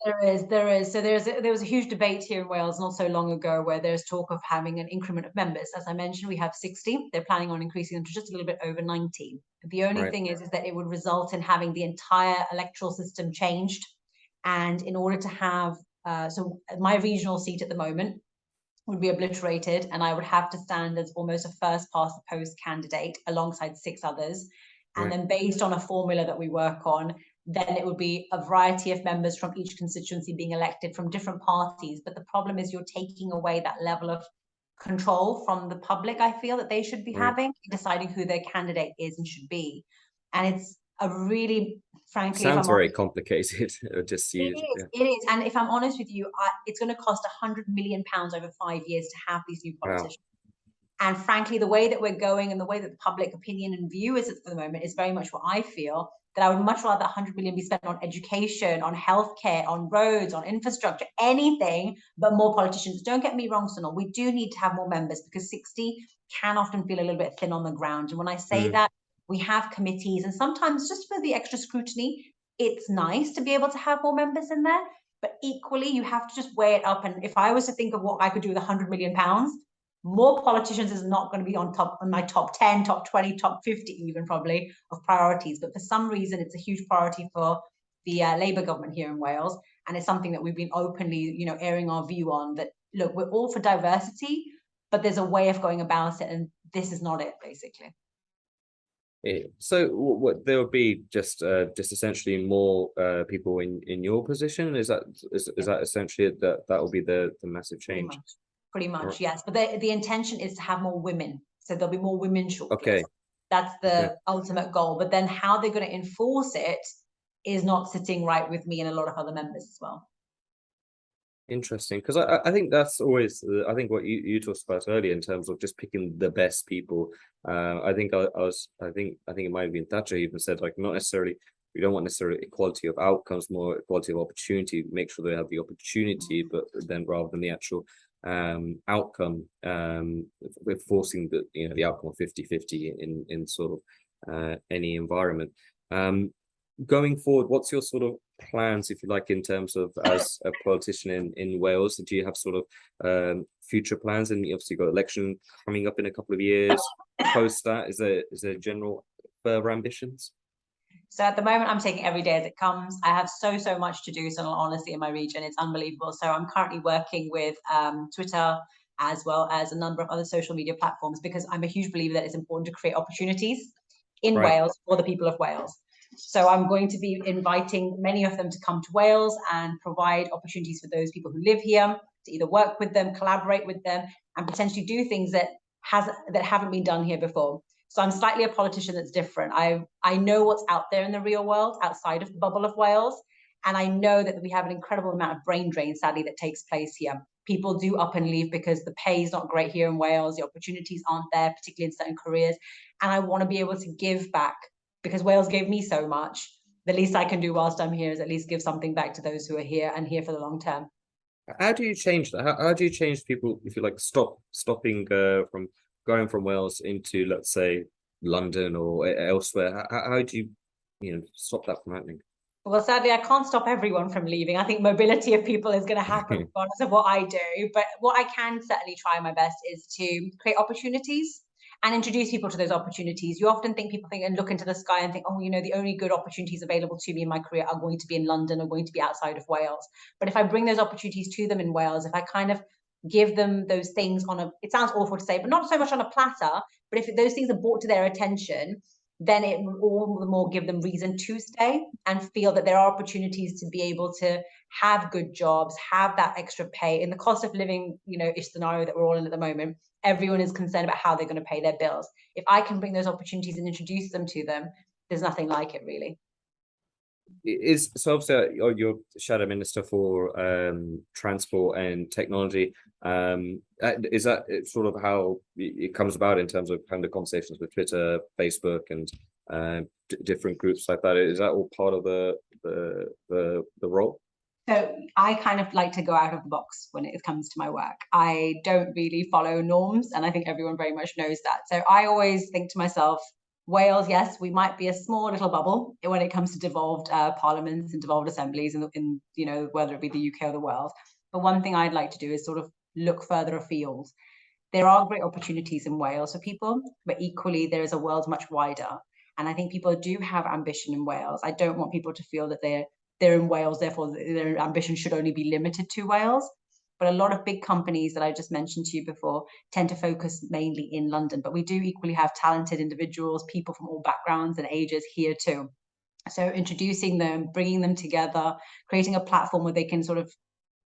Speaker 2: There is. So there was a huge debate here in Wales not so long ago where there's talk of having an increment of members. As I mentioned, we have 60. They're planning on increasing them to just a little bit over 90. The only thing is that it would result in having the entire electoral system changed. And in order to have, so my regional seat at the moment would be obliterated, and I would have to stand as almost a first past the post candidate alongside 6 others. And then based on a formula that we work on, then it would be a variety of members from each constituency being elected from different parties. But the problem is you're taking away that level of control from the public, I feel, that they should be having, deciding who their candidate is and should be. And it's a really, frankly,
Speaker 1: Sounds very complicated. Just
Speaker 2: it is. And if I'm honest with you, it's going to cost £100 million over 5 years to have these new politicians. Wow. And frankly, the way that we're going and the way that the public opinion and view is at the moment is very much what I feel, that I would much rather 100 million be spent on education, on healthcare, on roads, on infrastructure, anything but more politicians. Don't get me wrong, Sunil, we do need to have more members because 60 can often feel a little bit thin on the ground. And when I say that, we have committees, and sometimes just for the extra scrutiny, it's nice to be able to have more members in there. But equally, you have to just weigh it up. And if I was to think of what I could do with £100 million, more politicians is not going to be on my top 10, top 20, top 50 even probably of priorities. But for some reason, it's a huge priority for the Labour government here in Wales. And it's something that we've been openly, you know, airing our view on, that, look, we're all for diversity, but there's a way of going about it. And this is not it, basically.
Speaker 1: So what there would be just essentially more people in your position? Is that essentially that will be the massive change?
Speaker 2: Pretty much, yes. But the intention is to have more women. So there'll be more women shortlisted.
Speaker 1: Okay.
Speaker 2: That's the ultimate goal. But then how they're going to enforce it is not sitting right with me and a lot of other members as well.
Speaker 1: Interesting, because I think that's always I think what you talked about earlier in terms of just picking the best people. I think I think it might have been Thatcher even said, like, not necessarily, we don't want necessarily equality of outcomes, more equality of opportunity, make sure they have the opportunity, but then rather than the actual outcome, we're forcing the outcome of 50-50 in sort of any environment. Going forward, what's your sort of plans, if you like, in terms of as a politician in Wales? Do you have sort of future plans? And obviously you've got election coming up in a couple of years. Post that, is there general further ambitions?
Speaker 2: So at the moment, I'm taking every day as it comes. I have so much to do, so honestly, in my region, it's unbelievable. So I'm currently working with Twitter, as well as a number of other social media platforms, because I'm a huge believer that it's important to create opportunities in
Speaker 1: Right.
Speaker 2: Wales for the people of Wales. So I'm going to be inviting many of them to come to Wales and provide opportunities for those people who live here to either work with them, collaborate with them, and potentially do things that haven't been done here before. So I'm slightly a politician that's different. I know what's out there in the real world outside of the bubble of Wales. And I know that we have an incredible amount of brain drain, sadly, that takes place here. People do up and leave because the pay is not great here in Wales. The opportunities aren't there, particularly in certain careers. And I want to be able to give back because Wales gave me so much. The least I can do whilst I'm here is at least give something back to those who are here and here for the long term.
Speaker 1: How do you change that? How do you change people if you like stopping from going from Wales into, let's say, London or elsewhere? How do you stop that from happening?
Speaker 2: Well, sadly, I can't stop everyone from leaving. I think mobility of people is going to happen regardless of what I do. But what I can certainly try my best is to create opportunities and introduce people to those opportunities. You often think people think and look into the sky and think, oh, the only good opportunities available to me in my career are going to be in London or going to be outside of Wales. But if I bring those opportunities to them in Wales, if I kind of give them those things it sounds awful to say, but not so much on a platter, but if those things are brought to their attention, then it will all the more give them reason to stay and feel that there are opportunities to be able to have good jobs, have that extra pay. In the cost of living, ish scenario that we're all in at the moment, everyone is concerned about how they're going to pay their bills. If I can bring those opportunities and introduce them to them, there's nothing like it, really.
Speaker 1: Is so obviously you're shadow minister for transport and technology. Is that sort of how it comes about in terms of kind of conversations with Twitter, Facebook, and different groups like that? Is that all part of the role?
Speaker 2: So I kind of like to go out of the box when it comes to my work. I don't really follow norms, and I think everyone very much knows that. So I always think to myself, Wales, yes, we might be a small little bubble when it comes to devolved parliaments and devolved assemblies in whether it be the UK or the world. But one thing I'd like to do is sort of look further afield. There are great opportunities in Wales for people, but equally there is a world much wider. And I think people do have ambition in Wales. I don't want people to feel that they're in Wales, therefore their ambition should only be limited to Wales. But a lot of big companies that I just mentioned to you before tend to focus mainly in London. But we do equally have talented individuals, people from all backgrounds and ages here too. So introducing them, bringing them together, creating a platform where they can sort of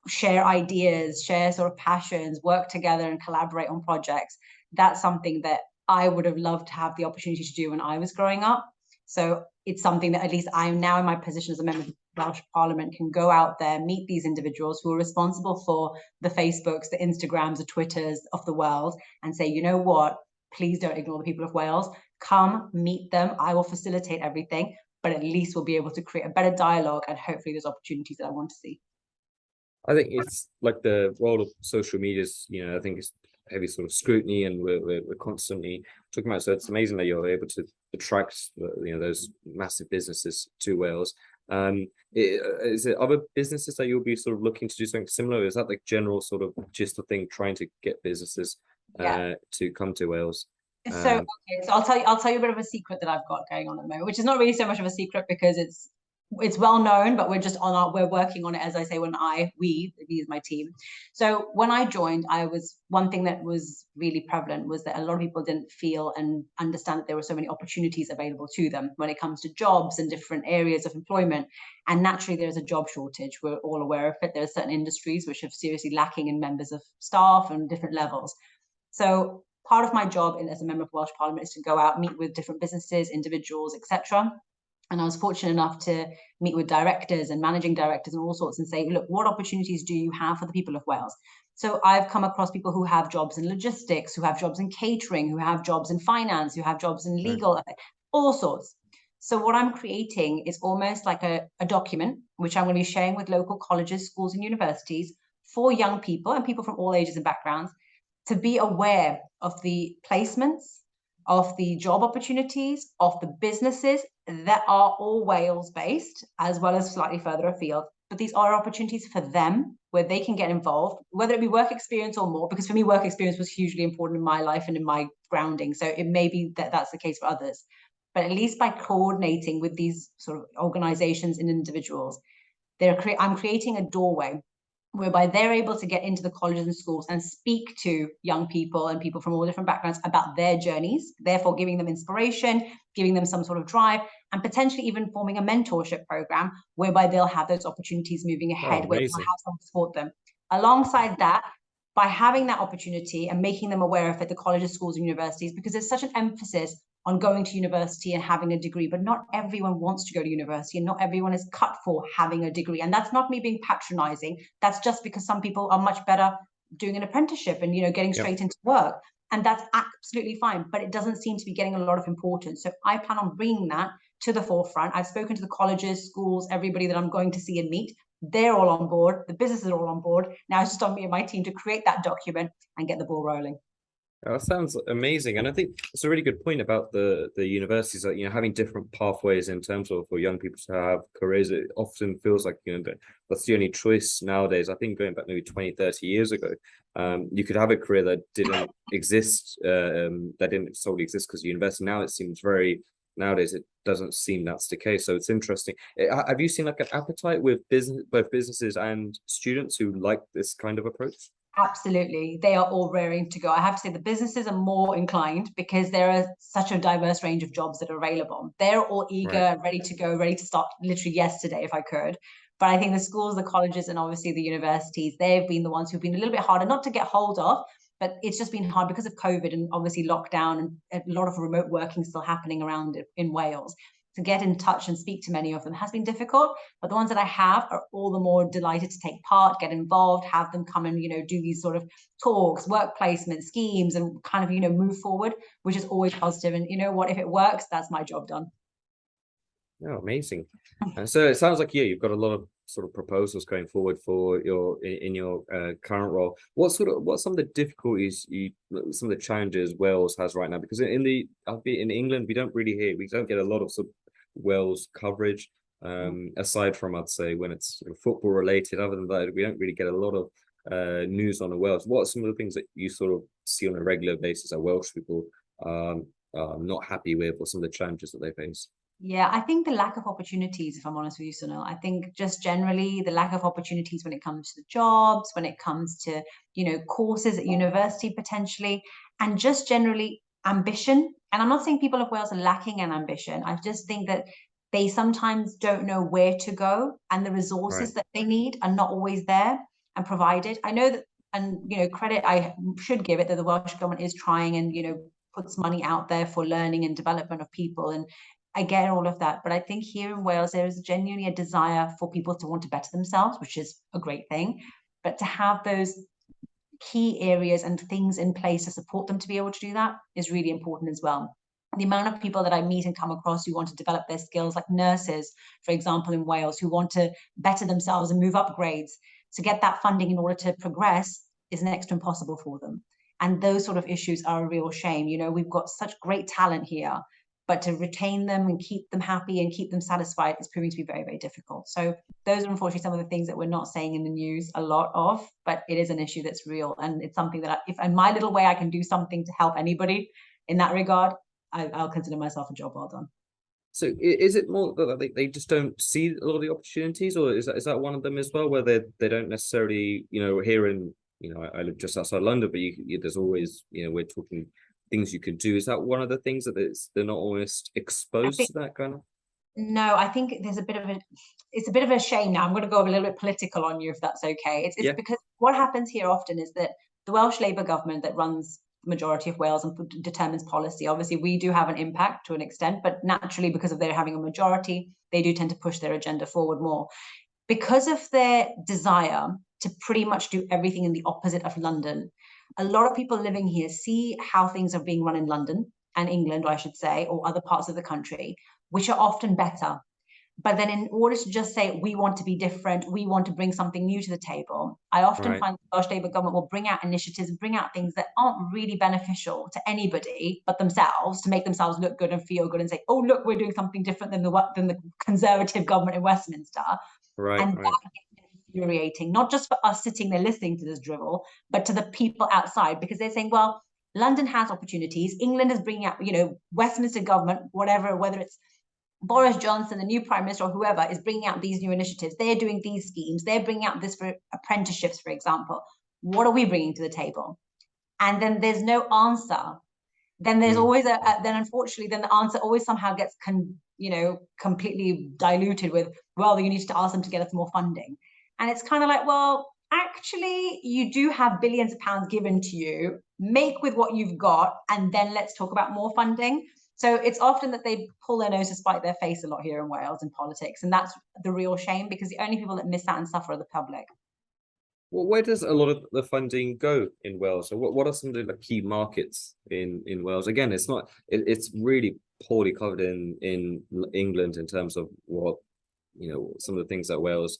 Speaker 2: share ideas, share sort of passions, work together and collaborate on projects. That's something that I would have loved to have the opportunity to do when I was growing up. So it's something that at least I'm now in my position as a member of the Welsh Parliament can go out there, meet these individuals who are responsible for the Facebooks, the Instagrams, the Twitters of the world and say, you know what, please don't ignore the people of Wales. Come meet them. I will facilitate everything, but at least we'll be able to create a better dialogue and hopefully there's opportunities that I want to see.
Speaker 1: I think it's like the role of social media is, I think it's heavy sort of scrutiny, and we're constantly talking about. So it's amazing that you're able to attract, those massive businesses to Wales. Is it other businesses that you'll be sort of looking to do something similar? Is that like general sort of just the thing, trying to get businesses to come to Wales?
Speaker 2: So I'll tell you a bit of a secret that I've got going on at the moment, which is not really so much of a secret because it's well known, but we're working on it, as I say, we as my team. So when I joined, one thing that was really prevalent was that a lot of people didn't feel and understand that there were so many opportunities available to them when it comes to jobs and different areas of employment. And naturally, there's a job shortage. We're all aware of it. There are certain industries which are seriously lacking in members of staff and different levels. So part of my job as a member of Welsh Parliament is to go out, meet with different businesses, individuals, etc. And I was fortunate enough to meet with directors and managing directors and all sorts and say, look, what opportunities do you have for the people of Wales? So I've come across people who have jobs in logistics, who have jobs in catering, who have jobs in finance, who have jobs in legal, all sorts. So what I'm creating is almost like a document, which I'm going to be sharing with local colleges, schools, and universities for young people and people from all ages and backgrounds to be aware of the placements, of the job opportunities, of the businesses that are all Wales based, as well as slightly further afield. But these are opportunities for them where they can get involved, whether it be work experience or more, because for me, work experience was hugely important in my life and in my grounding. So it may be that that's the case for others. But at least by coordinating with these sort of organizations and individuals, I'm creating a doorway whereby they're able to get into the colleges and schools and speak to young people and people from all different backgrounds about their journeys, therefore giving them inspiration, giving them some sort of drive, and potentially even forming a mentorship program whereby they'll have those opportunities moving
Speaker 1: Oh,
Speaker 2: ahead, where they'll
Speaker 1: amazing.
Speaker 2: have someone to support them. Alongside that, by having that opportunity and making them aware of it, the colleges, schools, and universities, because there's such an emphasis on going to university and having a degree, but not everyone wants to go to university and not everyone is cut for having a degree. And that's not me being patronizing. That's just because some people are much better doing an apprenticeship and, getting
Speaker 1: Yep.
Speaker 2: straight into work. And that's absolutely fine, but it doesn't seem to be getting a lot of importance. So I plan on bringing that to the forefront. I've spoken to the colleges, schools, everybody that I'm going to see and meet. They're all on board. The businesses are all on board. Now it's just on me and my team to create that document and get the ball rolling.
Speaker 1: That sounds amazing, and I think it's a really good point about the universities, that having different pathways in terms of for young people to have careers. It often feels like that's the only choice nowadays. I think going back maybe 20, 30 years ago, you could have a career that didn't exist, that didn't solely exist because you invest. Now it seems nowadays it doesn't seem that's the case. So it's interesting. Have you seen like an appetite with both businesses and students who like this kind of approach?
Speaker 2: Absolutely. They are all raring to go. I have to say the businesses are more inclined because there are such a diverse range of jobs that are available. They're all
Speaker 1: Right.
Speaker 2: eager, ready to go, ready to start literally yesterday if I could. But I think the schools, the colleges, and obviously the universities, they've been the ones who've been a little bit harder, not to get hold of, but it's just been hard because of COVID and obviously lockdown and a lot of remote working still happening around in Wales. To get in touch and speak to many of them has been difficult, but the ones that I have are all the more delighted to take part, get involved, have them come and do these sort of talks, work placement schemes, and kind of move forward, which is always positive. And you know what, if it works, that's my job done.
Speaker 1: Oh, amazing. And so it sounds like, yeah, you've got a lot of sort of proposals going forward for in your current role. What's some of the difficulties some of the challenges Wales has right now? Because I'll be in England, we don't get a lot of sort of Wales coverage. Aside from, I'd say, when it's sort of football related. Other than that, we don't really get a lot of news on the Wales. What are some of the things that you sort of see on a regular basis that Welsh people are not happy with, or some of the challenges that they face?
Speaker 2: Yeah, I think the lack of opportunities, if I'm honest with you, Sunil, I think just generally the lack of opportunities when it comes to jobs, when it comes to, courses at university potentially, and just generally ambition. And I'm not saying people of Wales are lacking in ambition. I just think that they sometimes don't know where to go and the
Speaker 1: Right.
Speaker 2: resources that they need are not always there and provided. I know that, and, credit I should give it that the Welsh government is trying and, puts money out there for learning and development of people. And I get all of that, but I think here in Wales, there is genuinely a desire for people to want to better themselves, which is a great thing. But to have those key areas and things in place to support them to be able to do that is really important as well. The amount of people that I meet and come across who want to develop their skills, like nurses, for example, in Wales, who want to better themselves and move up grades, to get that funding in order to progress is next to impossible for them. And those sort of issues are a real shame. We've got such great talent here, but to retain them and keep them happy and keep them satisfied is proving to be very, very difficult. So those are unfortunately some of the things that we're not saying in the news a lot of, but it is an issue that's real. And it's something that if in my little way I can do something to help anybody in that regard, I'll consider myself a job well done.
Speaker 1: So is it more that they just don't see a lot of the opportunities, or is that one of them as well, where they don't necessarily, here in, I live just outside London, but there's always, we're talking things you could do. Is that one of the things that they're not almost
Speaker 2: I
Speaker 1: exposed
Speaker 2: think
Speaker 1: to that kind of?
Speaker 2: no, I think it's a bit of a shame now. I'm going to go a little bit political on you if that's okay. It's
Speaker 1: Yeah.
Speaker 2: because what happens here often is that the Welsh Labour government that runs the majority of Wales and determines policy. Obviously, we do have an impact to an extent, but naturally, because of their having a majority, they do tend to push their agenda forward more. Because of their desire to pretty much do everything in the opposite of London, a lot of people living here see how things are being run in London and England, I should say, or other parts of the country, which are often better. But then, in order to just say, we want to be different, we want to bring something new to the table, I often
Speaker 1: Right.
Speaker 2: find the Welsh Labour government will bring out initiatives and bring out things that aren't really beneficial to anybody but themselves, to make themselves look good and feel good and say, oh, look, we're doing something different than the Conservative government in Westminster.
Speaker 1: Right.
Speaker 2: And
Speaker 1: Right.
Speaker 2: that is infuriating, not just for us sitting there listening to this drivel, but to the people outside, because they're saying, well, London has opportunities. England is bringing out, Westminster government, whatever, whether it's Boris Johnson, the new prime minister or whoever, is bringing out these new initiatives. They're doing these schemes. They're bringing out this for apprenticeships, for example. What are we bringing to the table? And then there's no answer. Then there's always then unfortunately, then the answer always somehow gets completely diluted with, well, you need to ask them to get us more funding. And it's kind of like, well, actually, you do have billions of pounds given to you. Make with what you've got, and then let's talk about more funding. So it's often that they pull their nose to spite their face a lot here in Wales in politics. And that's the real shame, because the only people that miss out and suffer are the public.
Speaker 1: Well, where does a lot of the funding go in Wales? So what are some of the key markets in Wales? Again, it's really poorly covered in England in terms of what, some of the things that Wales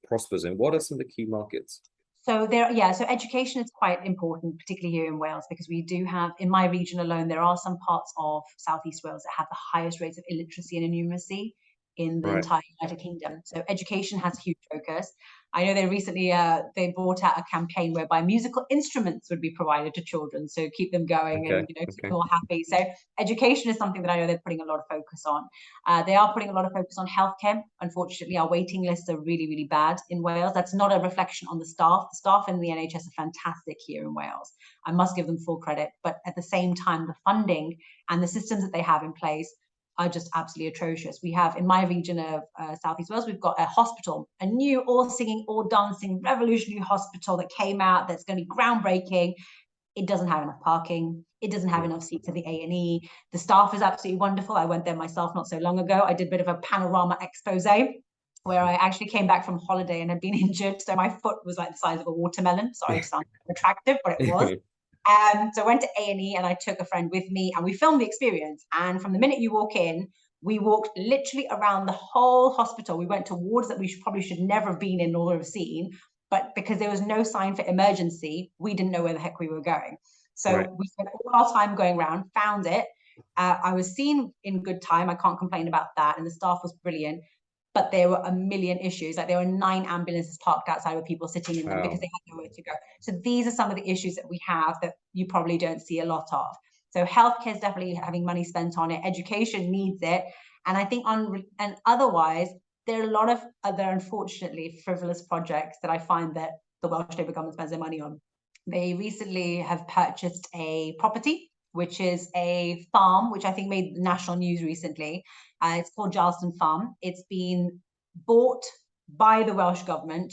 Speaker 1: prospers in. What are some of the key markets?
Speaker 2: So so education is quite important, particularly here in Wales, because we do have, in my region alone, there are some parts of Southeast Wales that have the highest rates of illiteracy and innumeracy in the
Speaker 1: Right.
Speaker 2: entire United Kingdom. So education has a huge focus. I know they recently they brought out a campaign whereby musical instruments would be provided to children, so keep them going and keep them all happy. So education is something that I know they're putting a lot of focus on. They are putting a lot of focus on healthcare. Unfortunately, our waiting lists are really, really bad in Wales. That's not a reflection on the staff. The staff in the NHS are fantastic here in Wales. I must give them full credit. But at the same time, the funding and the systems that they have in place are just absolutely atrocious. We have, in my region of Southeast Wales, we've got a hospital, a new all singing, all dancing, revolutionary hospital that came out that's going to be groundbreaking. It doesn't have enough parking. It doesn't have enough seats at the A&E. The staff is absolutely wonderful. I went there myself not so long ago. I did a bit of a panorama expose where I actually came back from holiday and had been injured. So my foot was like the size of a watermelon. Sorry to sound attractive, but it was. So I went to A&E and I took a friend with me and we filmed the experience. And from the minute you walk in, we walked literally around the whole hospital. We went to wards that we probably should never have been in or have seen. But because there was no sign for emergency, we didn't know where the heck we were going. So we spent all our time going around, found it. I was seen in good time. I can't complain about that. And the staff was brilliant. But there were a million issues. Like there were 9 ambulances parked outside with people sitting in them because they had nowhere to go. So these are some of the issues that we have that you probably don't see a lot of. So healthcare is definitely having money spent on it. Education needs it. And I think otherwise, there are a lot of other, unfortunately, frivolous projects that I find that the Welsh Labour government spends their money on. They recently have purchased a property, which is a farm, which I think made national news recently. It's called Jarlston Farm. It's been bought by the Welsh government,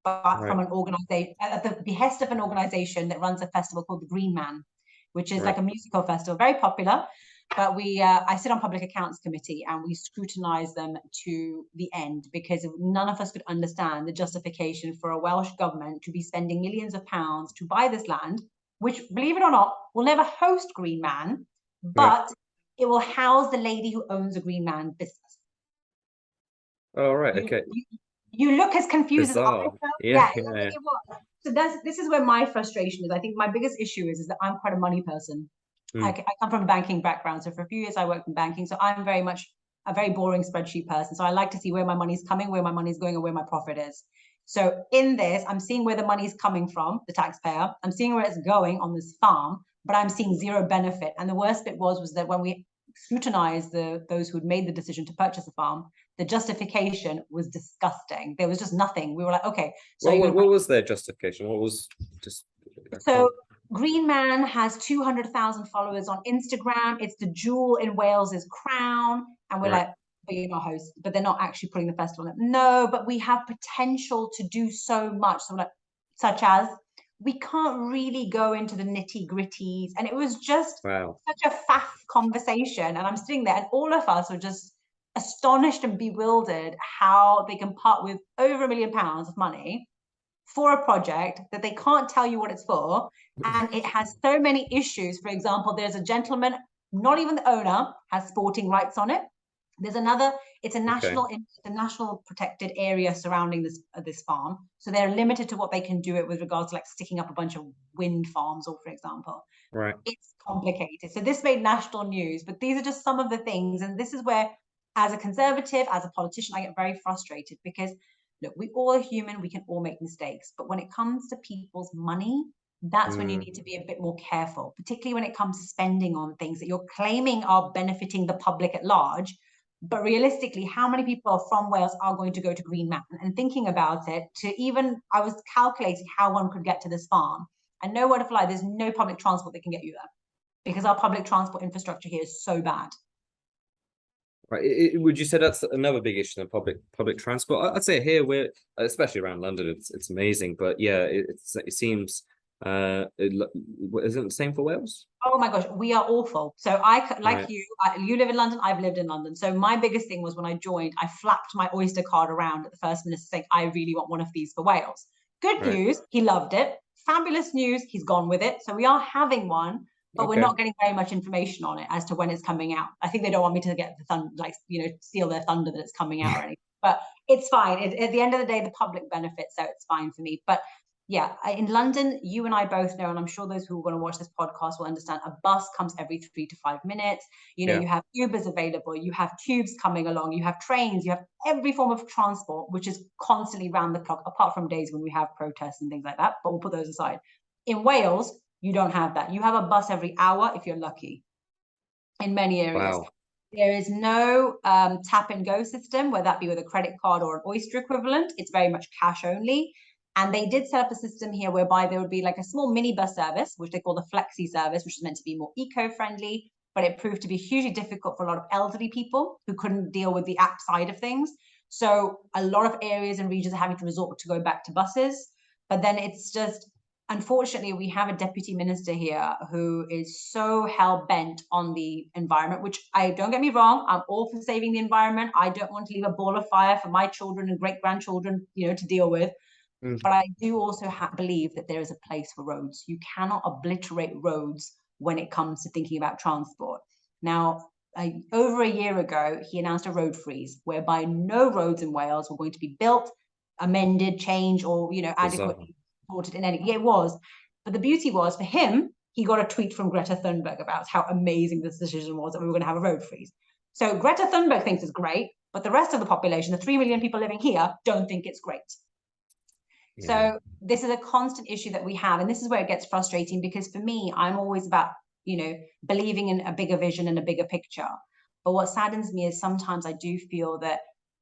Speaker 2: but from an organisation, at the behest of an organisation that runs a festival called the Green Man, which is like a musical festival, very popular. But I sit on Public Accounts Committee and we scrutinise them to the end, because none of us could understand the justification for a Welsh government to be spending millions of pounds to buy this land, which, believe it or not, will never host Green Man, but it will house the lady who owns a Green Man business.
Speaker 1: Oh, right. Okay.
Speaker 2: You look as confused
Speaker 1: Bizarre.
Speaker 2: as I felt.
Speaker 1: Yeah.
Speaker 2: It was. So this is where my frustration is. I think my biggest issue is that I'm quite a money person. I come from a banking background. So for a few years, I worked in banking. So I'm very much a very boring spreadsheet person. So I like to see where my money's coming, where my money's going, and where my profit is. So in this, I'm seeing where the money's coming from, the taxpayer. I'm seeing where it's going on this farm, but I'm seeing zero benefit. And the worst bit was that when we scrutinized those who had made the decision to purchase the farm, the justification was disgusting. There was just nothing. We were like, okay. So
Speaker 1: what was their justification? What was just?
Speaker 2: So Green Man has 200,000 followers on Instagram. It's the jewel in Wales's crown, and we're like, but you're not host, but they're not actually putting the festival on. No, but we have potential to do so much. So like, such as we can't really go into the nitty gritties, and it was just such a faff conversation. And I'm sitting there, and all of us were just astonished and bewildered how they can part with over £1 million of money for a project that they can't tell you what it's for, and it has so many issues. For example, there's a gentleman, not even the owner, has sporting rights on it. There's another, it's a national protected area surrounding this farm, so they're limited to what they can do it with regards to like sticking up a bunch of wind farms, or for example. It's complicated. So this made national news, but these are just some of the things, and this is where, as a Conservative, as a politician, I get very frustrated, because look, we all are human, we can all make mistakes, but when it comes to people's money, that's when you need to be a bit more careful, particularly when it comes to spending on things that you're claiming are benefiting the public at large, But realistically, how many people from Wales are going to go to Green Mountain? And thinking about it, I was calculating how one could get to this farm. And no word of lie, there's no public transport that can get you there because our public transport infrastructure here is so bad.
Speaker 1: Right. Would you say that's another big issue in public transport? I'd say here we're, especially around London, it's amazing. But yeah, it seems isn't it the same for Wales?
Speaker 2: Oh my gosh, we are awful. So like
Speaker 1: Right.
Speaker 2: you live in London, I've lived in London. So my biggest thing was when I joined, I flapped my Oyster card around at the First Minister saying, I really want one of these for Wales. Good
Speaker 1: Right.
Speaker 2: news, he loved it. Fabulous news, he's gone with it. So we are having one, but we're
Speaker 1: Okay.
Speaker 2: not getting very much information on it as to when it's coming out. I think they don't want me to get steal their thunder that it's coming out or anything. But it's fine. At the end of the day, the public benefits, so it's fine for me. But yeah, in London, you and I both know, and I'm sure those who are going to watch this podcast will understand, a bus comes every 3 to 5 minutes.
Speaker 1: Yeah.
Speaker 2: You have Ubers available, you have tubes coming along, you have trains, you have every form of transport, which is constantly round the clock, apart from days when we have protests and things like that, but we'll put those aside. In Wales, you don't have that. You have a bus every hour if you're lucky in many areas.
Speaker 1: Wow.
Speaker 2: There is no tap and go system, whether that be with a credit card or an Oyster equivalent. It's very much cash only. And they did set up a system here whereby there would be like a small minibus service, which they call the flexi service, which is meant to be more eco-friendly, but it proved to be hugely difficult for a lot of elderly people who couldn't deal with the app side of things. So a lot of areas and regions are having to resort to go back to buses. But then it's just, unfortunately, we have a deputy minister here who is so hell-bent on the environment, which don't get me wrong, I'm all for saving the environment. I don't want to leave a ball of fire for my children and great-grandchildren, to deal with. But I do also believe that there is a place for roads. You cannot obliterate roads when it comes to thinking about transport. Now, over a year ago, he announced a road freeze whereby no roads in Wales were going to be built, amended, changed, or adequately supported in any. Yeah, it was. But the beauty was for him, he got a tweet from Greta Thunberg about how amazing this decision was that we were going to have a road freeze. So Greta Thunberg thinks it's great, but the rest of the population, the 3 million people living here, don't think it's great.
Speaker 1: Yeah.
Speaker 2: So this is a constant issue that we have. And this is where it gets frustrating because for me, I'm always about, believing in a bigger vision and a bigger picture. But what saddens me is sometimes I do feel that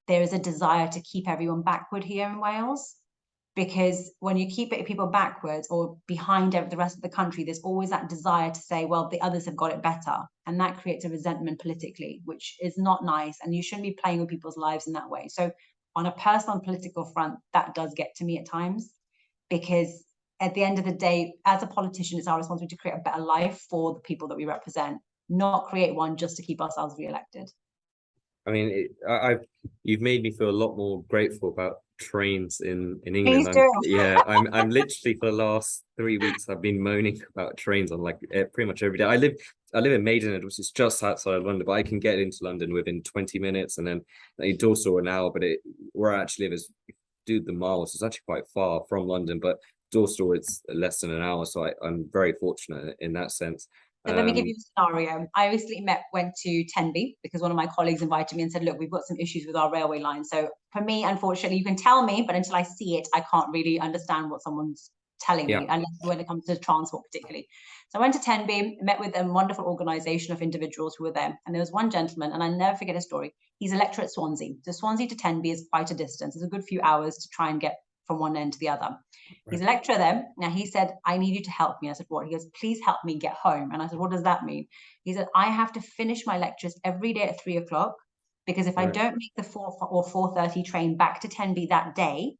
Speaker 2: there is a desire to keep everyone backward here in Wales. Because when you keep people backwards or behind the rest of the country, there's always that desire to say, well, the others have got it better. And that creates a resentment politically, which is not nice. And you shouldn't be playing with people's lives in that way. So on a personal and political front, that does get to me at times, because at the end of the day, as a politician, it's our responsibility to create a better life for the people that we represent, not create one just to keep ourselves re-elected.
Speaker 1: I mean, you've made me feel a lot more grateful about trains in England. I'm literally for the last 3 weeks I've been moaning about trains on pretty much every day. I live in Maidenhead, which is just outside of London, but I can get into London within 20 minutes, and then door-to-door an hour. But where I actually live is, do the miles, it's actually quite far from London, but door-to-door it's less than an hour. So I'm very fortunate in that sense.
Speaker 2: So let me give you a scenario. I recently went to Tenby because one of my colleagues invited me and said, look, we've got some issues with our railway line. So for me, unfortunately, you can tell me, but until I see it, I can't really understand what someone's telling me, unless when it comes to transport particularly. So I went to Tenby, met with a wonderful organisation of individuals who were there. And there was one gentleman, and I never forget his story. He's a lecturer at Swansea. So Swansea to Tenby is quite a distance. It's a good few hours to try and get from one end to the other. He's a lecturer there. Now he said, I need you to help me. I said, what? He goes, please help me get home. And I said, what does that mean? He said, I have to finish my lectures every day at 3 o'clock, because if I don't make the 4 or 4:30 train back to Tenby that day,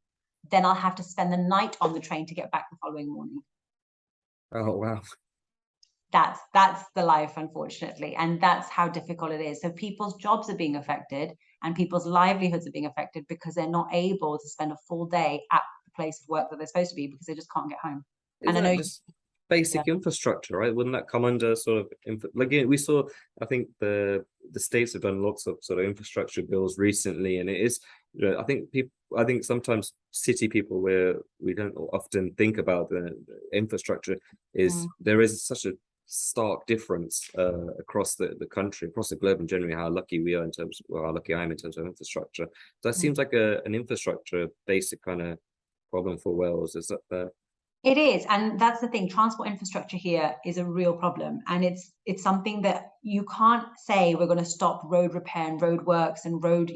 Speaker 2: then I'll have to spend the night on the train to get back the following morning.
Speaker 1: Oh, wow.
Speaker 2: That's the life, unfortunately. And that's how difficult it is. So people's jobs are being affected and people's livelihoods are being affected because they're not able to spend a full day at the place of work that they're supposed to be because they just can't get home.
Speaker 1: Isn't that just basic infrastructure, right? Wouldn't that come under sort of we saw, I think the states have done lots of sort of infrastructure bills recently, and it is, I think sometimes city people, where we don't often think about the infrastructure, is there is such a stark difference across the country, across the globe, and generally how lucky we are in terms of, how lucky I am in terms of infrastructure. That seems like an infrastructure basic kind of problem for Wales. Is that fair?
Speaker 2: It is, and that's the thing. Transport infrastructure here is a real problem, and it's something that you can't say we're going to stop road repair and road works and road,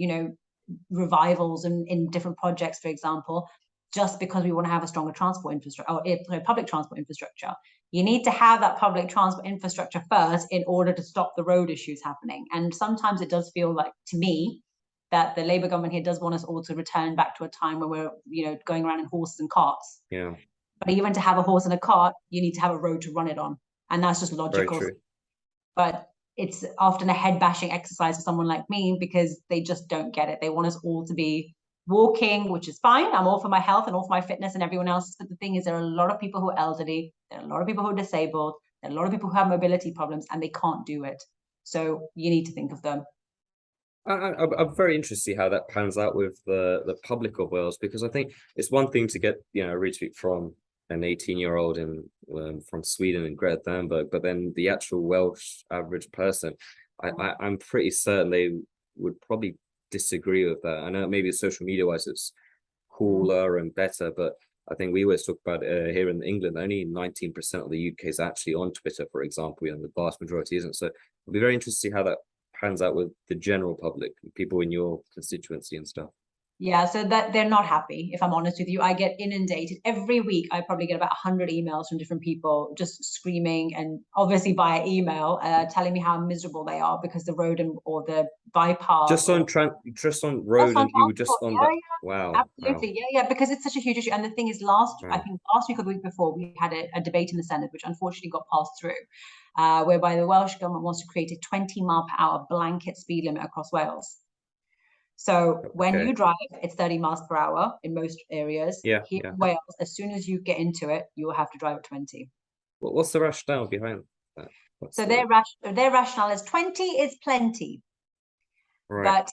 Speaker 2: revivals and in different projects, for example, just because we want to have a stronger transport infrastructure or public transport infrastructure. You need to have that public transport infrastructure first in order to stop the road issues happening. And sometimes it does feel like, to me, that the Labour government here does want us all to return back to a time where we're, going around in horses and carts.
Speaker 1: Yeah,
Speaker 2: But even to have a horse and a cart, you need to have a road to run it on. And that's just
Speaker 1: very
Speaker 2: logical.
Speaker 1: true.
Speaker 2: But it's often a head bashing exercise for someone like me because they just don't get it. They want us all to be walking, which is fine. I'm all for my health and all for my fitness and everyone else. But the thing is, there are a lot of people who are elderly. There are a lot of people who are disabled. There are a lot of people who have mobility problems and they can't do it. So you need to think of them.
Speaker 1: I'm very interested to see how that pans out with the public of Wales, because I think it's one thing to get a retweet from an 18-year-old in from Sweden and Greta Thunberg, but then the actual Welsh average person, I'm pretty certain they would probably disagree with that. I know maybe social media wise it's cooler and better, but I think we always talk about here in England, only 19% of the UK is actually on Twitter, for example, the vast majority isn't. So it'll be very interesting to see how that pans out with the general public, people in your constituency and stuff.
Speaker 2: Yeah, so that they're not happy, if I'm honest with you. I get inundated every week. I probably get about 100 emails from different people just screaming, and obviously via email, telling me how miserable they are because the road or the bypass
Speaker 1: Just on road, and you were just on that. Wow.
Speaker 2: Absolutely. Yeah, because it's such a huge issue. And the thing is, I think last week or the week before, we had a debate in the Senedd, which unfortunately got passed through, whereby the Welsh government wants to create a 20-mile-per-hour blanket speed limit across Wales. So when you drive, it's 30 miles per hour in most areas.
Speaker 1: Yeah.
Speaker 2: Here in Wales, as soon as you get into it, you will have to drive at 20.
Speaker 1: What's the rationale behind that?
Speaker 2: So their rationale is 20 is plenty.
Speaker 1: Right.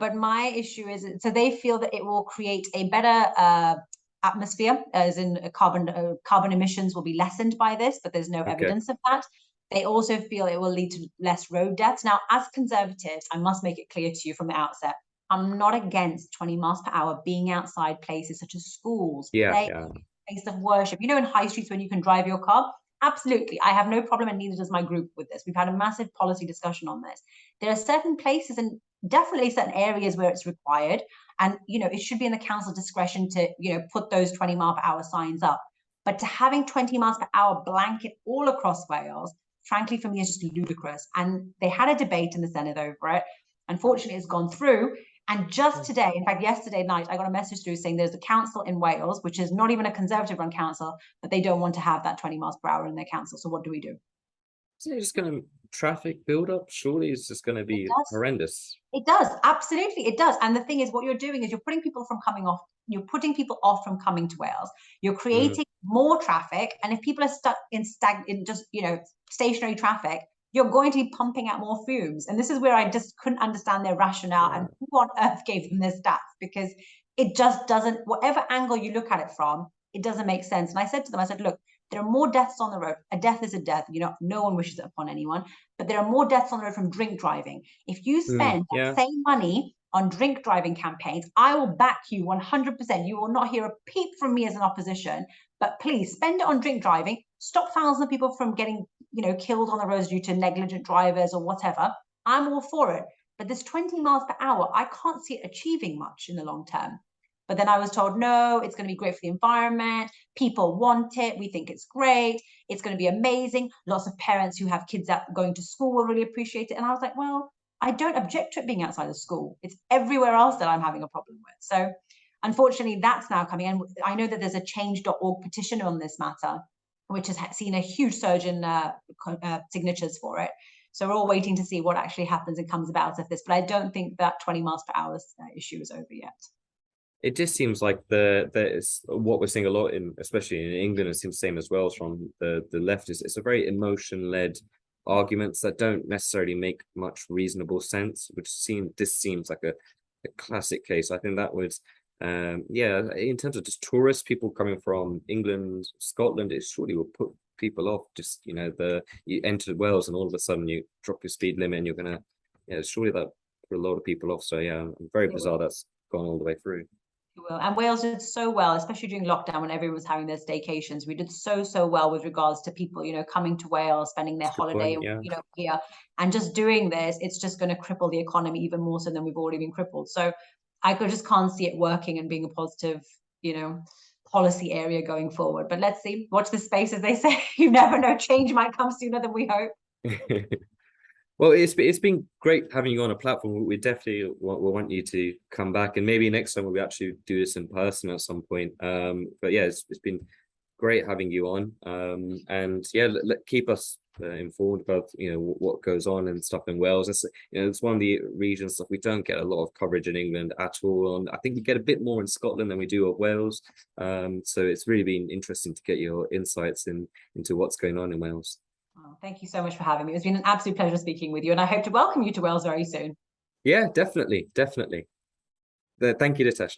Speaker 2: But my issue is, so they feel that it will create a better atmosphere, as in carbon emissions will be lessened by this, but there's no evidence of that. They also feel it will lead to less road deaths. Now, as Conservatives, I must make it clear to you from the outset, I'm not against 20 miles per hour being outside places such as schools, places of worship. In high streets when you can drive your car. Absolutely. I have no problem, and neither does my group, with this. We've had a massive policy discussion on this. There are certain places and definitely certain areas where it's required. And, it should be in the council's discretion to, put those 20 mile per hour signs up. But to having 20 miles per hour blanket all across Wales, frankly, for me, is just ludicrous. And they had a debate in the Senedd over it. Unfortunately, it's gone through. And just today, in fact, yesterday night, I got a message through saying there's a council in Wales, which is not even a Conservative-run council, but they don't want to have that 20 miles per hour in their council. So what do we do?
Speaker 1: Isn't it just going to traffic build up? Surely it's just going to be horrendous.
Speaker 2: It does. Absolutely, it does. And the thing is, what you're doing is you're putting people off from coming to Wales. You're creating more traffic. And if people are stuck in stationary traffic, you're going to be pumping out more fumes. And this is where I just couldn't understand their rationale and who on earth gave them their stats, because it just doesn't, whatever angle you look at it from, it doesn't make sense. And I said to them, look, there are more deaths on the road. A death is a death. No one wishes it upon anyone, but there are more deaths on the road from drink driving. If you spend that same money on drink driving campaigns, I will back you 100%. You will not hear a peep from me as an opposition, but please spend it on drink driving. Stop thousands of people from getting, killed on the roads due to negligent drivers or whatever. I'm all for it. But this 20 miles per hour, I can't see it achieving much in the long term. But then I was told, no, it's going to be great for the environment. People want it. We think it's great. It's going to be amazing. Lots of parents who have kids that going to school will really appreciate it. And I was like, well, I don't object to it being outside of school. It's everywhere else that I'm having a problem with. So unfortunately, that's now coming. And I know that there's a change.org petition on this matter, which has seen a huge surge in signatures for it. So we're all waiting to see what actually happens and comes about of this. But I don't think that 20 miles per hour issue is over yet.
Speaker 1: It just seems like there's what we're seeing a lot in, especially in England, it seems the same as well from the left, is it's a very emotion-led arguments that don't necessarily make much reasonable sense, which seems like a classic case. I think that would in terms of just tourists, people coming from England, Scotland, it surely will put people off. Just you enter Wales and all of a sudden you drop your speed limit and you're gonna surely that put a lot of people off. So yeah, very bizarre that's gone all the way through.
Speaker 2: We will. And Wales did so well, especially during lockdown when everyone was having their staycations. We did so well with regards to people, coming to Wales, spending their
Speaker 1: That's a good
Speaker 2: holiday,
Speaker 1: point. Yeah.
Speaker 2: here. And just doing this, it's just going to cripple the economy even more so than we've already been crippled. So just can't see it working and being a positive, you know, policy area going forward. But let's see. Watch the space, as they say. You never know. Change might come sooner than we hope.
Speaker 1: Well, it's been great having you on a platform. We definitely want you to come back, and maybe next time we'll actually do this in person at some point. But yeah, it's been great having you on. And yeah, keep us informed about what goes on and stuff in Wales. It's one of the regions that we don't get a lot of coverage in England at all. And I think we get a bit more in Scotland than we do of Wales. So it's really been interesting to get your insights into what's going on in Wales.
Speaker 2: Oh, thank you so much for having me. It's been an absolute pleasure speaking with you, and I hope to welcome you to Wales very soon.
Speaker 1: Yeah, definitely. Thank you, Natasha.